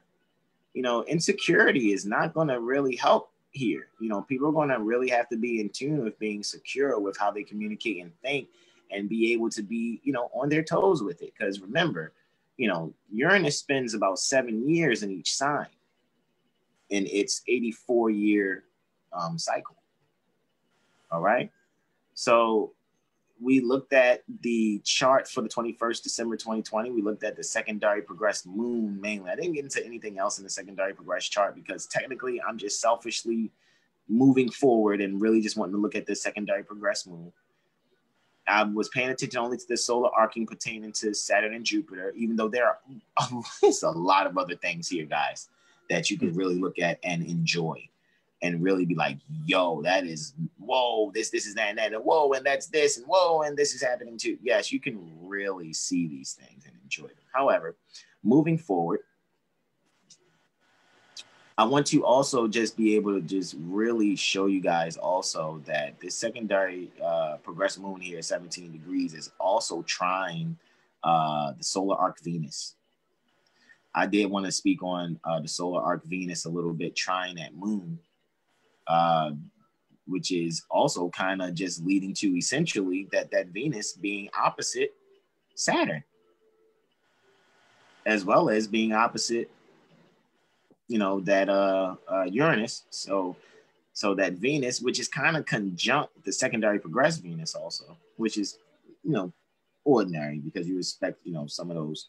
You know, insecurity is not going to really help here. You know, people are going to really have to be in tune with being secure with how they communicate and think, and be able to be, you know, on their toes with it. Because remember, you know, Uranus spends about 7 years in each sign in its 84-year cycle. All right. So we looked at the chart for the 21st December 2020. We looked at the secondary progressed moon mainly. I didn't get into anything else in the secondary progressed chart because technically I'm just selfishly moving forward and really just wanting to look at this secondary progressed moon. I was paying attention only to the solar arcing pertaining to Saturn and Jupiter, even though there are there's a lot of other things here, guys, that you can really look at and enjoy and really be like, yo, that is, whoa, this is that, and whoa, and that's this, and whoa, and this is happening too. Yes, you can really see these things and enjoy them. However, moving forward, I want to also just be able to just really show you guys also that this secondary progressive moon here at 17 degrees is also trying the solar arc Venus. I did want to speak on the solar arc Venus a little bit, trying that moon, which is also kind of just leading to essentially that Venus being opposite Saturn, as well as being opposite, you know, that Uranus. So that Venus, which is kind of conjunct the secondary progressed Venus also, which is, you know, ordinary, because you expect, you know, some of those,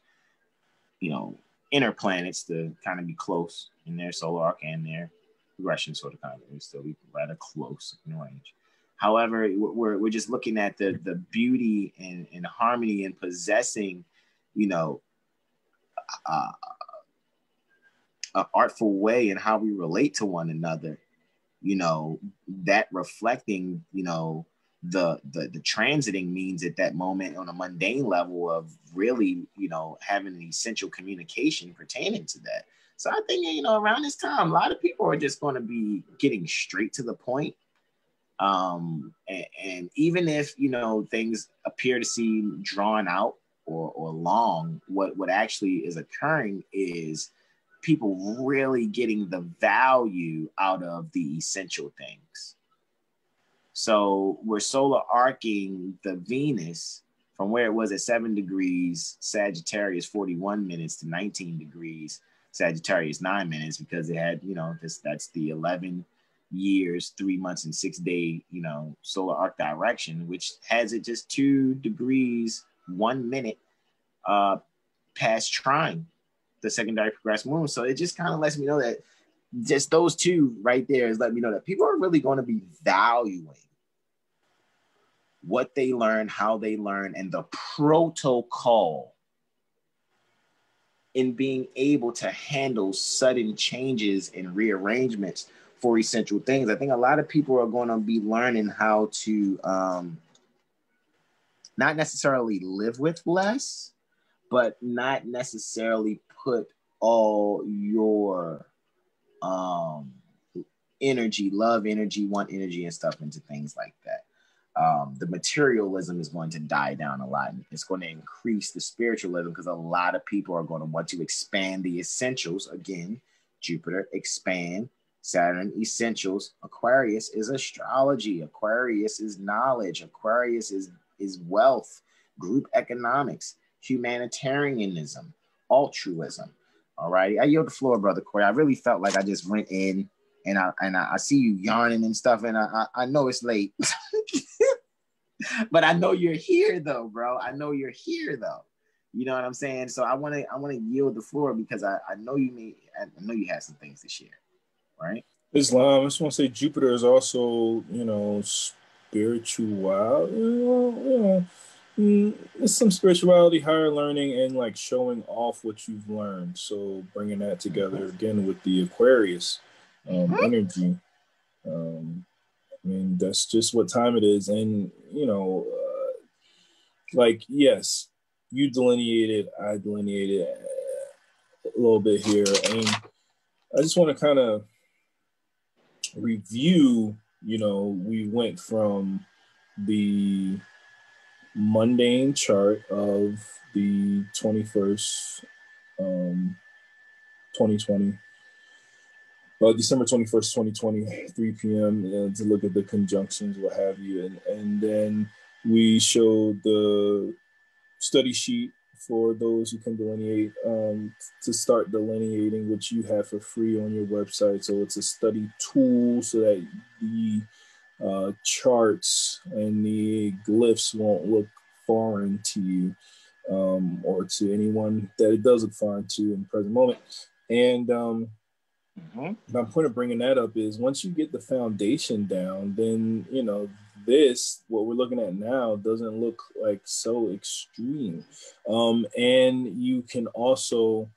you know, inner planets to kind of be close in their solar arc and their progression, sort of kind of still be rather close in range. However, we're just looking at the beauty and harmony in possessing, you know, an artful way in how we relate to one another, you know, that reflecting, you know, the transiting means at that moment on a mundane level of really, you know, having an essential communication pertaining to that. So I think, you know, around this time, a lot of people are just going to be getting straight to the point. And even if, you know, things appear to seem drawn out or long, what actually is occurring is people really getting the value out of the essential things. So we're solar arcing the Venus from where it was at 7 degrees Sagittarius 41 minutes to 19 degrees Sagittarius 9 minutes, because it had, you know, that's the 11 years, 3 months and 6 day, you know, solar arc direction, which has it just 2 degrees 1 minute past trine the secondary progressed moon. So it just kind of lets me know that just those two right there is letting me know that people are really going to be valuing what they learn, how they learn, and the protocol in being able to handle sudden changes and rearrangements for essential things. I think a lot of people are going to be learning how to not necessarily live with less, but not necessarily put all your energy, love energy, want energy, and stuff into things like that. The materialism is going to die down a lot. It's going to increase the spiritualism, because a lot of people are going to want to expand the essentials. Again, Jupiter, expand. Saturn, essentials. Aquarius is astrology. Aquarius is knowledge. Aquarius is wealth, group economics, humanitarianism, altruism. All right. I yield the floor, Brother Corey. I really felt like I just went in and I see you yarning and stuff, and I know it's late. But I know you're here though, bro. I know you're here though. You know what I'm saying? So I want to yield the floor, because I know you have some things to share, right? Islam, I just want to say Jupiter is also, you know, spiritual. It's some spirituality, higher learning, and like showing off what you've learned. So bringing that together again with the Aquarius energy. I mean, that's just what time it is. And, you know, like, yes, you delineated, I delineated a little bit here. And I just want to kind of review, you know, we went from the mundane chart of the 21st, 2020, December 21st, 2020, 3 p.m. To look at the conjunctions, what have you. And then we showed the study sheet for those who can delineate, to start delineating, which you have for free on your website. So it's a study tool so that the charts and the glyphs won't look foreign to you, or to anyone that it does look foreign to in the present moment. And my point of bringing that up is, once you get the foundation down, then, you know, this, what we're looking at now, doesn't look like so extreme. And you can also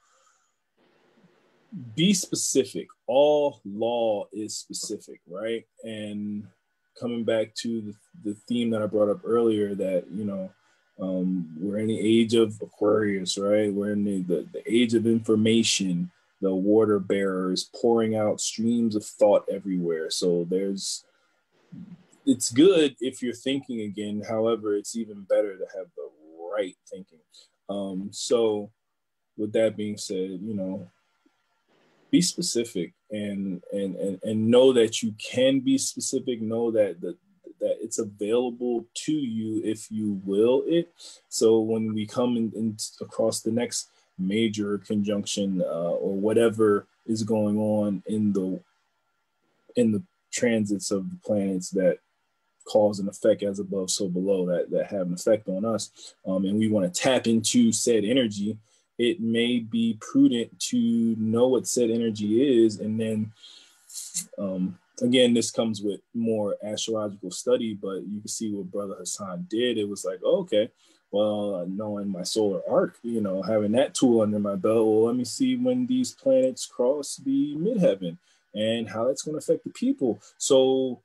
be specific. All law is specific, right? And coming back to the theme that I brought up earlier, that, you know, we're in the age of Aquarius, right? We're in the age of information, the water bearers pouring out streams of thought everywhere. So it's good if you're thinking again. However, it's even better to have the right thinking. So with that being said, you know, be specific and know that you can be specific. Know that that it's available to you if you will it. So when we come in across the next major conjunction or whatever is going on in the transits of the planets that cause and effect as above, so below, that have an effect on us, and we want to tap into said energy, it may be prudent to know what said energy is. And then again, this comes with more astrological study, but you can see what Brother Hasan did. It was like, oh, okay, well, knowing my solar arc, you know, having that tool under my belt, well, let me see when these planets cross the midheaven and how that's going to affect the people. So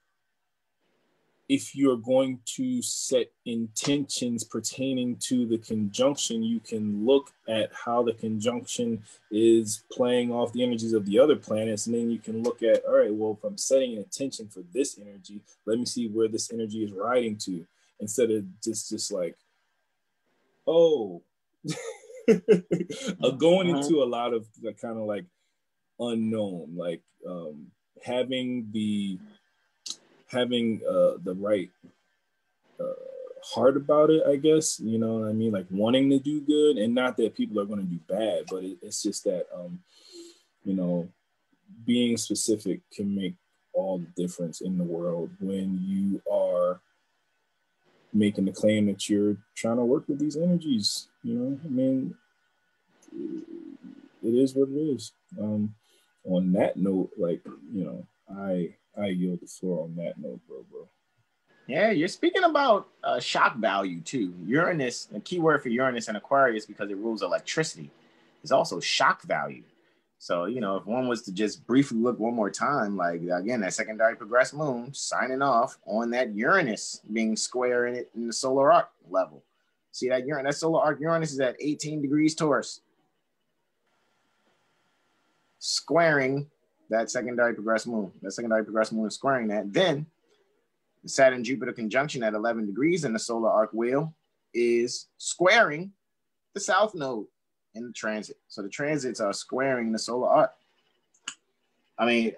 if you're going to set intentions pertaining to the conjunction, you can look at how the conjunction is playing off the energies of the other planets. And then you can look at, all right, well, if I'm setting an intention for this energy, let me see where this energy is riding to, instead of just like, oh, going into a lot of kind of like unknown, like having the right heart about it, I guess, you know what I mean, like wanting to do good. And not that people are going to do bad, but it's just that you know, being specific can make all the difference in the world when you are making the claim that you're trying to work with these energies. You know, I mean, it is what it is. On that note, like, you know, I yield the floor on that note, bro. Yeah, you're speaking about shock value too. Uranus, the key word for Uranus and Aquarius, because it rules electricity, is also shock value. So, you know, if one was to just briefly look one more time, like again, that secondary progressed moon signing off on that Uranus being square in it in the solar arc level. See that Uranus, that solar arc Uranus is at 18 degrees Taurus, squaring that secondary progressed moon. That secondary progressed moon is squaring that. Then the Saturn-Jupiter conjunction at 11 degrees in the solar arc wheel is squaring the south node in the transit. So the transits are squaring the solar arc. I mean,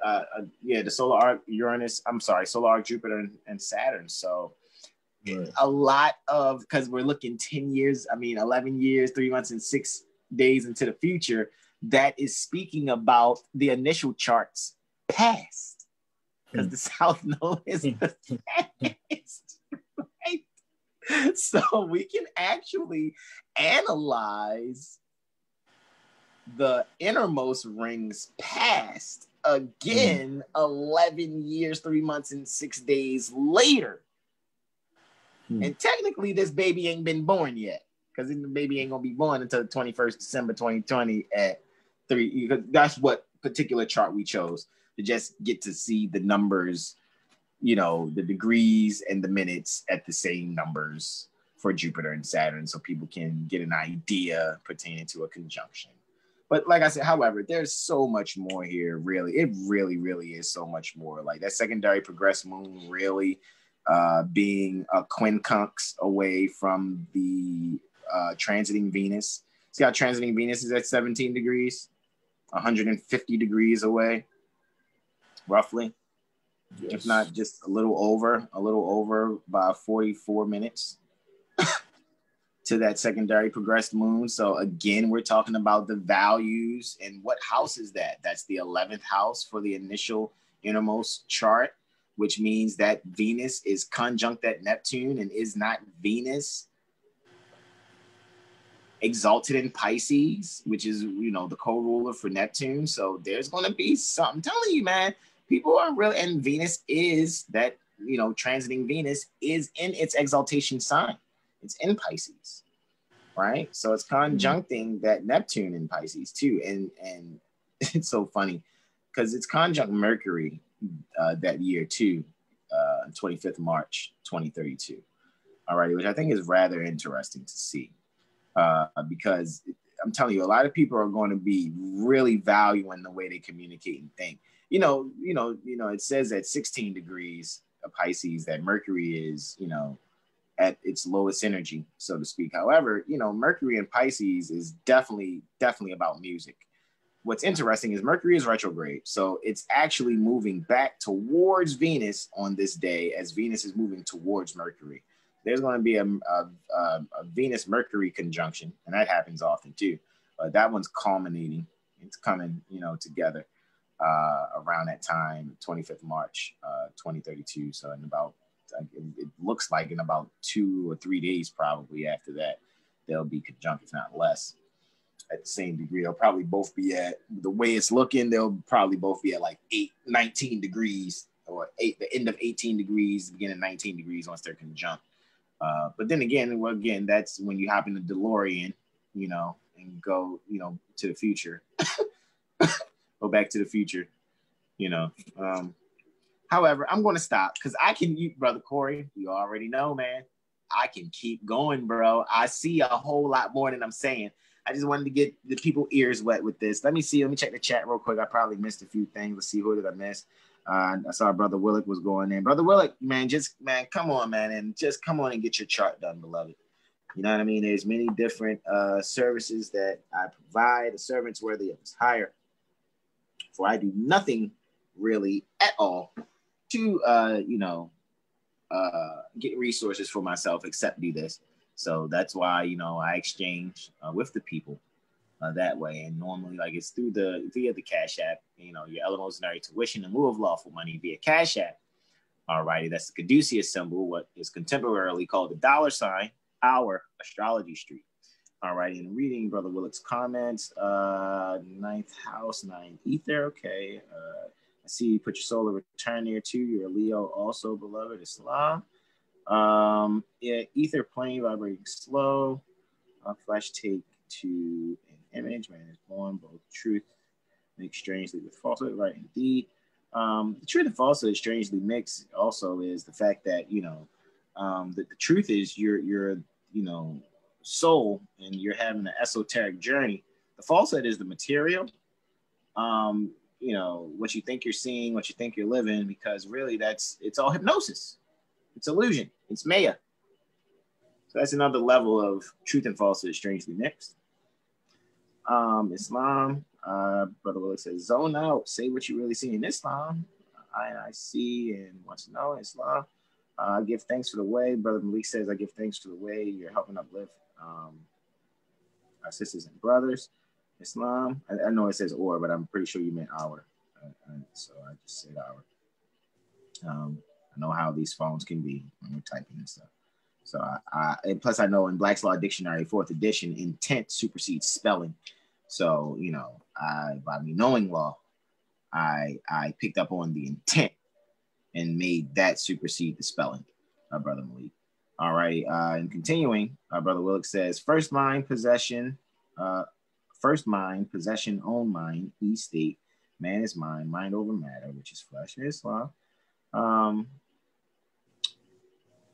the solar arc Uranus, solar arc Jupiter and Saturn. So right. A lot of, because we're looking 10 years, 11 years, 3 months and 6 days into the future, that is speaking about the initial charts past. Because the south node is the past, right? So we can actually analyze the innermost rings past again 11 years, 3 months, and 6 days later. And technically, this baby ain't been born yet, because the baby ain't going to be born until 21st December 2020 at 3. Because that's what particular chart we chose, to just get to see the numbers, you know, the degrees and the minutes at the same numbers for Jupiter and Saturn, so people can get an idea pertaining to a conjunction. But like I said, however, there's so much more here, really. It really, really is so much more. Like that secondary progressed moon really being a quincunx away from the transiting Venus. See how transiting Venus is at 17 degrees, 150 degrees away, roughly. Yes. If not just a little over by 44 minutes to that secondary progressed moon. So again, we're talking about the values. And what house is that? That's the 11th house for the initial innermost chart, which means that Venus is conjunct at Neptune, and is not Venus exalted in Pisces, which is, you know, the co-ruler for Neptune. So there's going to be something. I'm telling you, man, people are really, and Venus is that transiting Venus is in its exaltation sign. It's in Pisces, right? So it's conjuncting that Neptune in Pisces too. And it's so funny because it's conjunct Mercury that year too, 25th March, 2032. All right, which I think is rather interesting to see because I'm telling you, a lot of people are going to be really valuing the way they communicate and think. It says at 16 degrees of Pisces that Mercury is, at its lowest energy, so to speak. However, Mercury in Pisces is definitely about music. What's interesting is Mercury is retrograde, so it's actually moving back towards Venus on this day as Venus is moving towards Mercury. There's going to be a Venus-Mercury conjunction, and that happens often too. That one's culminating. It's coming, together around that time, 25th March, 2032. So in about, it looks like in about 2 or 3 days probably after that, they'll be conjunct, if not less, at the same degree. They'll probably both be at, the way it's looking, they'll probably both be at like 19 degrees, or the end of 18 degrees, the beginning of 19 degrees once they're conjunct. But then again, that's when you hop in the DeLorean, and go, to the future, go back to the future, However, I'm going to stop because Brother Corey, you already know, man, I can keep going, bro. I see a whole lot more than I'm saying. I just wanted to get the people's ears wet with this. Let me check the chat real quick. I probably missed a few things. Let's see, who did I miss? I saw Brother Willick was going in. Brother Willick, man, come on, man, and just come on and get your chart done, beloved. You know what I mean? There's many different services that I provide. A servant's worthy of his hire. For I do nothing really at all to, get resources for myself except do this. So that's why, I exchange with the people that way. And normally, like, it's via the Cash App, your elementary tuition in lieu of lawful money via Cash App. All righty, that's the Caduceus symbol, what is contemporarily called the $, our astrology street. All righty, and reading Brother Willick's comments, 9th house, 9 ether, okay. I see you put your solar return there too. You're a Leo also, beloved Islam. Yeah, ether plane vibrating slow. Flash take to an image. Man is born both truth mixed strangely with falsehood. Right, indeed. The truth and falsehood strangely mixed also is the fact that the truth is your soul and you're having an esoteric journey. The falsehood is the material. What you think you're seeing, what you think you're living, because really it's all hypnosis. It's illusion. It's Maya. So that's another level of truth and falsehood strangely mixed. Islam, Brother Willis says, zone out. Say what you really see in Islam. I see and want to know Islam. I give thanks for the way. Brother Malik says, I give thanks for the way you're helping uplift our sisters and brothers. Islam. I know it says or, but I'm pretty sure you meant our. So I just said our. I know how these phones can be when you're typing and stuff. So and plus I know in Black's Law Dictionary, 4th edition, intent supersedes spelling. So, by me knowing law, I picked up on the intent and made that supersede the spelling, Brother Malik. All right. And continuing, Brother Willick says, first mind, possession, own mind, e-state, man is mind over matter, which is flesh, Islam.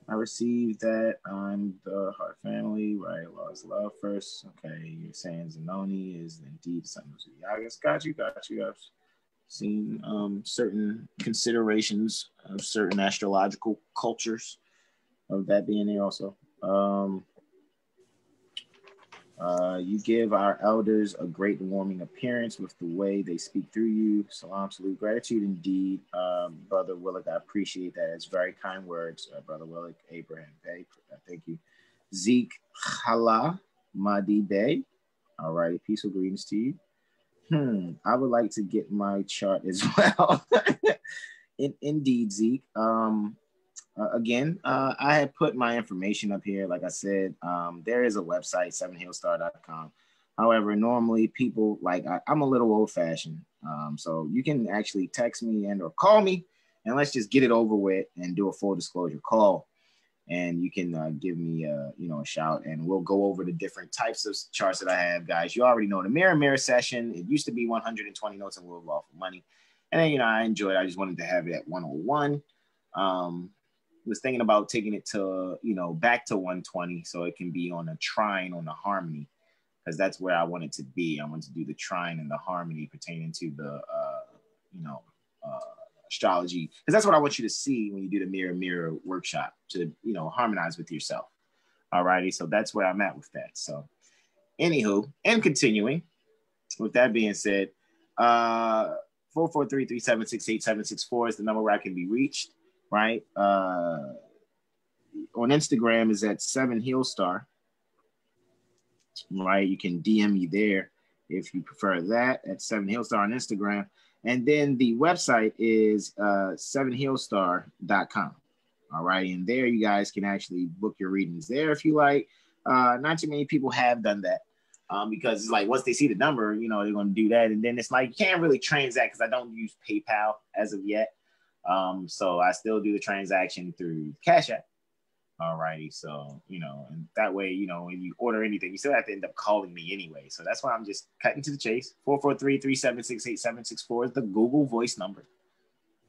I received that on the Heart family, right? Law is love first. Okay, you're saying Zanoni is indeed something. I guess got you. I've seen certain considerations of certain astrological cultures of that being there also. You give our elders a great warming appearance with the way they speak through you. Salam, salute, gratitude indeed. Brother Willick, I appreciate that. It's very kind words, Brother Willick. Abraham Bey, thank you. Zeke Hala Madi Bey. All right, peaceful greetings to you. I would like to get my chart as well. Indeed, Zeke. Again, I had put my information up here. Like I said, there is a website, 7hillstar.com. However, normally people I'm a little old fashioned. So you can actually text me and or call me and let's just get it over with and do a full disclosure call. And you can give me a shout, and we'll go over the different types of charts that I have, guys. You already know the mirror session. It used to be 120 notes in lieu of lawful money, and then I enjoyed it. I just wanted to have it at 101. Was thinking about taking it to back to 120, so it can be on a trine on the harmony, because that's where I want it to be. I want to do the trine and the harmony pertaining to the astrology, because that's what I want you to see when you do the mirror workshop, to harmonize with yourself. All righty, so that's where I'm at with that. So anywho, and continuing with that being said, 443-376-8764 is the number where I can be reached, right? On Instagram is at 7heelstar, right? You can DM me there if you prefer that, at 7heelstar on Instagram. And then the website is 7heelstar.com. All right. And there you guys can actually book your readings there if you like. Not too many people have done that because it's like once they see the number, they're going to do that. And then it's like you can't really transact because I don't use PayPal as of yet. So I still do the transaction through Cash App. All righty. So, and that way, when you order anything, you still have to end up calling me anyway. So that's why I'm just cutting to the chase. 443-376-8764 is the Google voice number.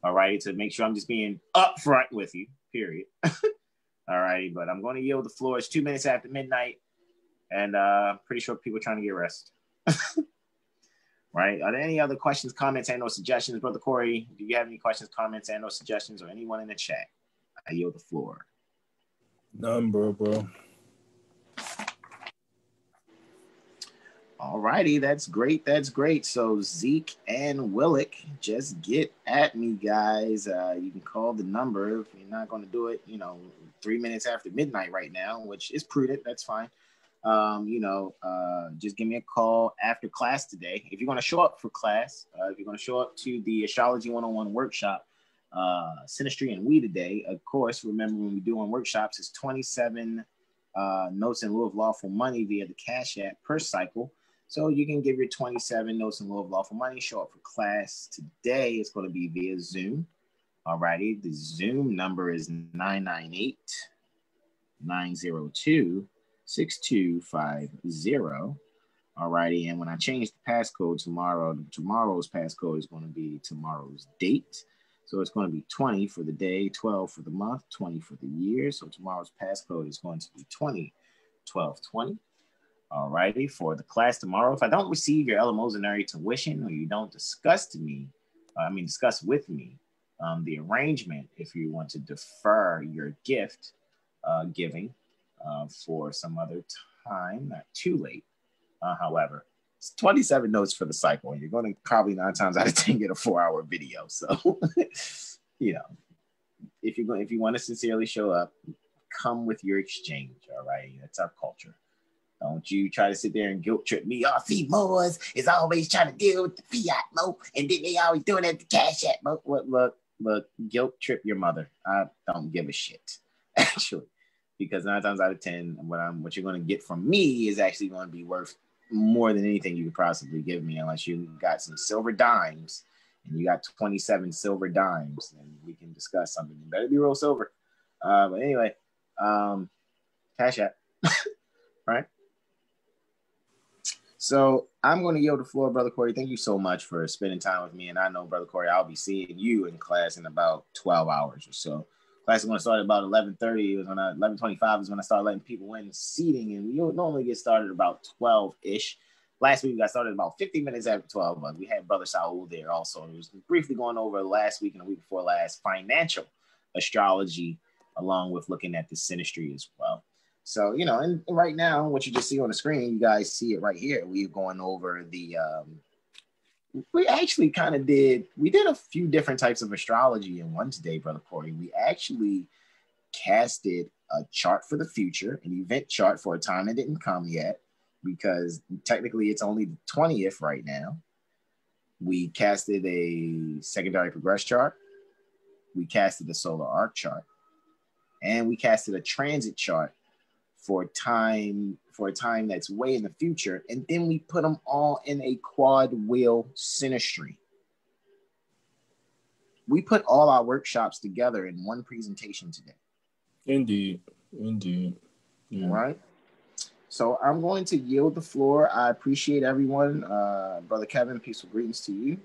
All righty. To make sure I'm just being upfront with you, period. All righty. But I'm going to yield the floor. It's 2 minutes after midnight. And pretty sure people are trying to get rest. Right. Are there any other questions, comments, and or suggestions? Brother Corey, do you have any questions, comments, and or suggestions, or anyone in the chat? I yield the floor. None, bro. All righty, that's great. So Zeke and Willick, just get at me, guys. You can call the number if you're not going to do it, 3 minutes after midnight right now, which is prudent. That's fine. Just give me a call after class today. If you're going to show up for class, if you're going to show up to the Astrology 101 workshop, Synastry and We today, of course, remember when we're doing workshops, it's 27 notes in lieu of lawful money via the Cash App per cycle. So you can give your 27 notes in lieu of lawful money, show up for class today. It's going to be via Zoom. All righty. The Zoom number is 998-902-6250. All righty. And when I change the passcode tomorrow's passcode is going to be tomorrow's date. So it's going to be 20 for the day, 12 for the month, 20 for the year. So tomorrow's passcode is going to be 201220. All righty. For the class tomorrow, if I don't receive your eleemosynary tuition or you don't discuss with me the arrangement, if you want to defer your gift giving for some other time, not too late. However, it's 27 notes for the cycle, and you're going to probably 9 times out of 10 get a 4-hour video. So, if you want to sincerely show up, come with your exchange. All right, that's our culture. Don't you try to sit there and guilt trip me. Oh, see, Moors is always trying to deal with the fiat mo, and then they always doing it at the Cash App mo. Look, guilt trip your mother. I don't give a shit, actually, because 9 times out of 10, what you're going to get from me is actually going to be worth more than anything you could possibly give me, unless you got some silver dimes and you got 27 silver dimes, and we can discuss something. You better be real silver. But anyway, Cash App, right? So I'm going to yield the floor, Brother Corey. Thank you so much for spending time with me. And I know, Brother Corey, I'll be seeing you in class in about 12 hours or so. Class is going to start at about 11:30. It was on 11:25 is when I started letting people in seating, and we normally get started about 12-ish. Last week we got started about 50 minutes after 12, but we had Brother Saul there also. It was briefly going over last week and the week before last financial astrology, along with looking at the synastry as well. So, and right now, what you just see on the screen, you guys see it right here. We're going over the, we actually we did a few different types of astrology in one today, Brother Corey. We actually casted a chart for the future, an event chart for a time that didn't come yet, because technically it's only the 20th right now. We casted a secondary progress chart. We casted a solar arc chart, and we casted a transit chart for a time that's way in the future, and then we put them all in a quad wheel synastry. we put all our workshops together in one presentation today. Indeed. Yeah. All right. So I'm going to yield the floor. I appreciate everyone. Brother Kevin, peaceful greetings to you.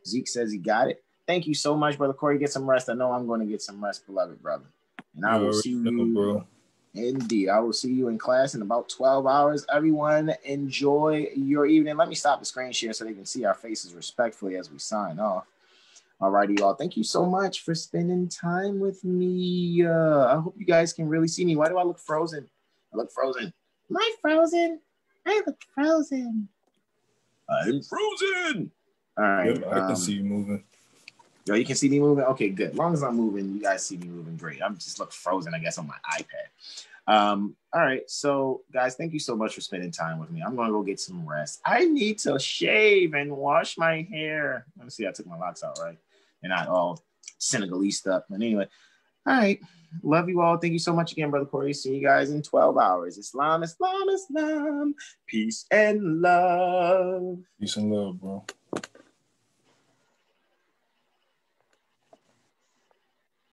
Zeke says he got it. Thank you so much, Brother Corey. Get some rest. I know I'm going to get some rest, beloved brother. And I will see you, bro. Indeed. I will see you in class in about 12 hours. Everyone, enjoy your evening. Let me stop the screen share so they can see our faces respectfully as we sign off. All righty, y'all. Thank you so much for spending time with me. I hope you guys can really see me. Why do I look frozen? I look frozen. Am I frozen? I look frozen. I'm frozen. All right. Yep, I can see you moving. Yo, you can see me moving? Okay, good. As long as I'm moving, you guys see me moving. Great. I'm just look frozen, I guess, on my iPad. All right. So, guys, thank you so much for spending time with me. I'm going to go get some rest. I need to shave and wash my hair. Let me see. I took my locks out, right? They're not all Senegalese stuff. But anyway, all right. Love you all. Thank you so much again, Brother Corey. See you guys in 12 hours. Islam, Islam, Islam. Peace and love. Peace and love, bro.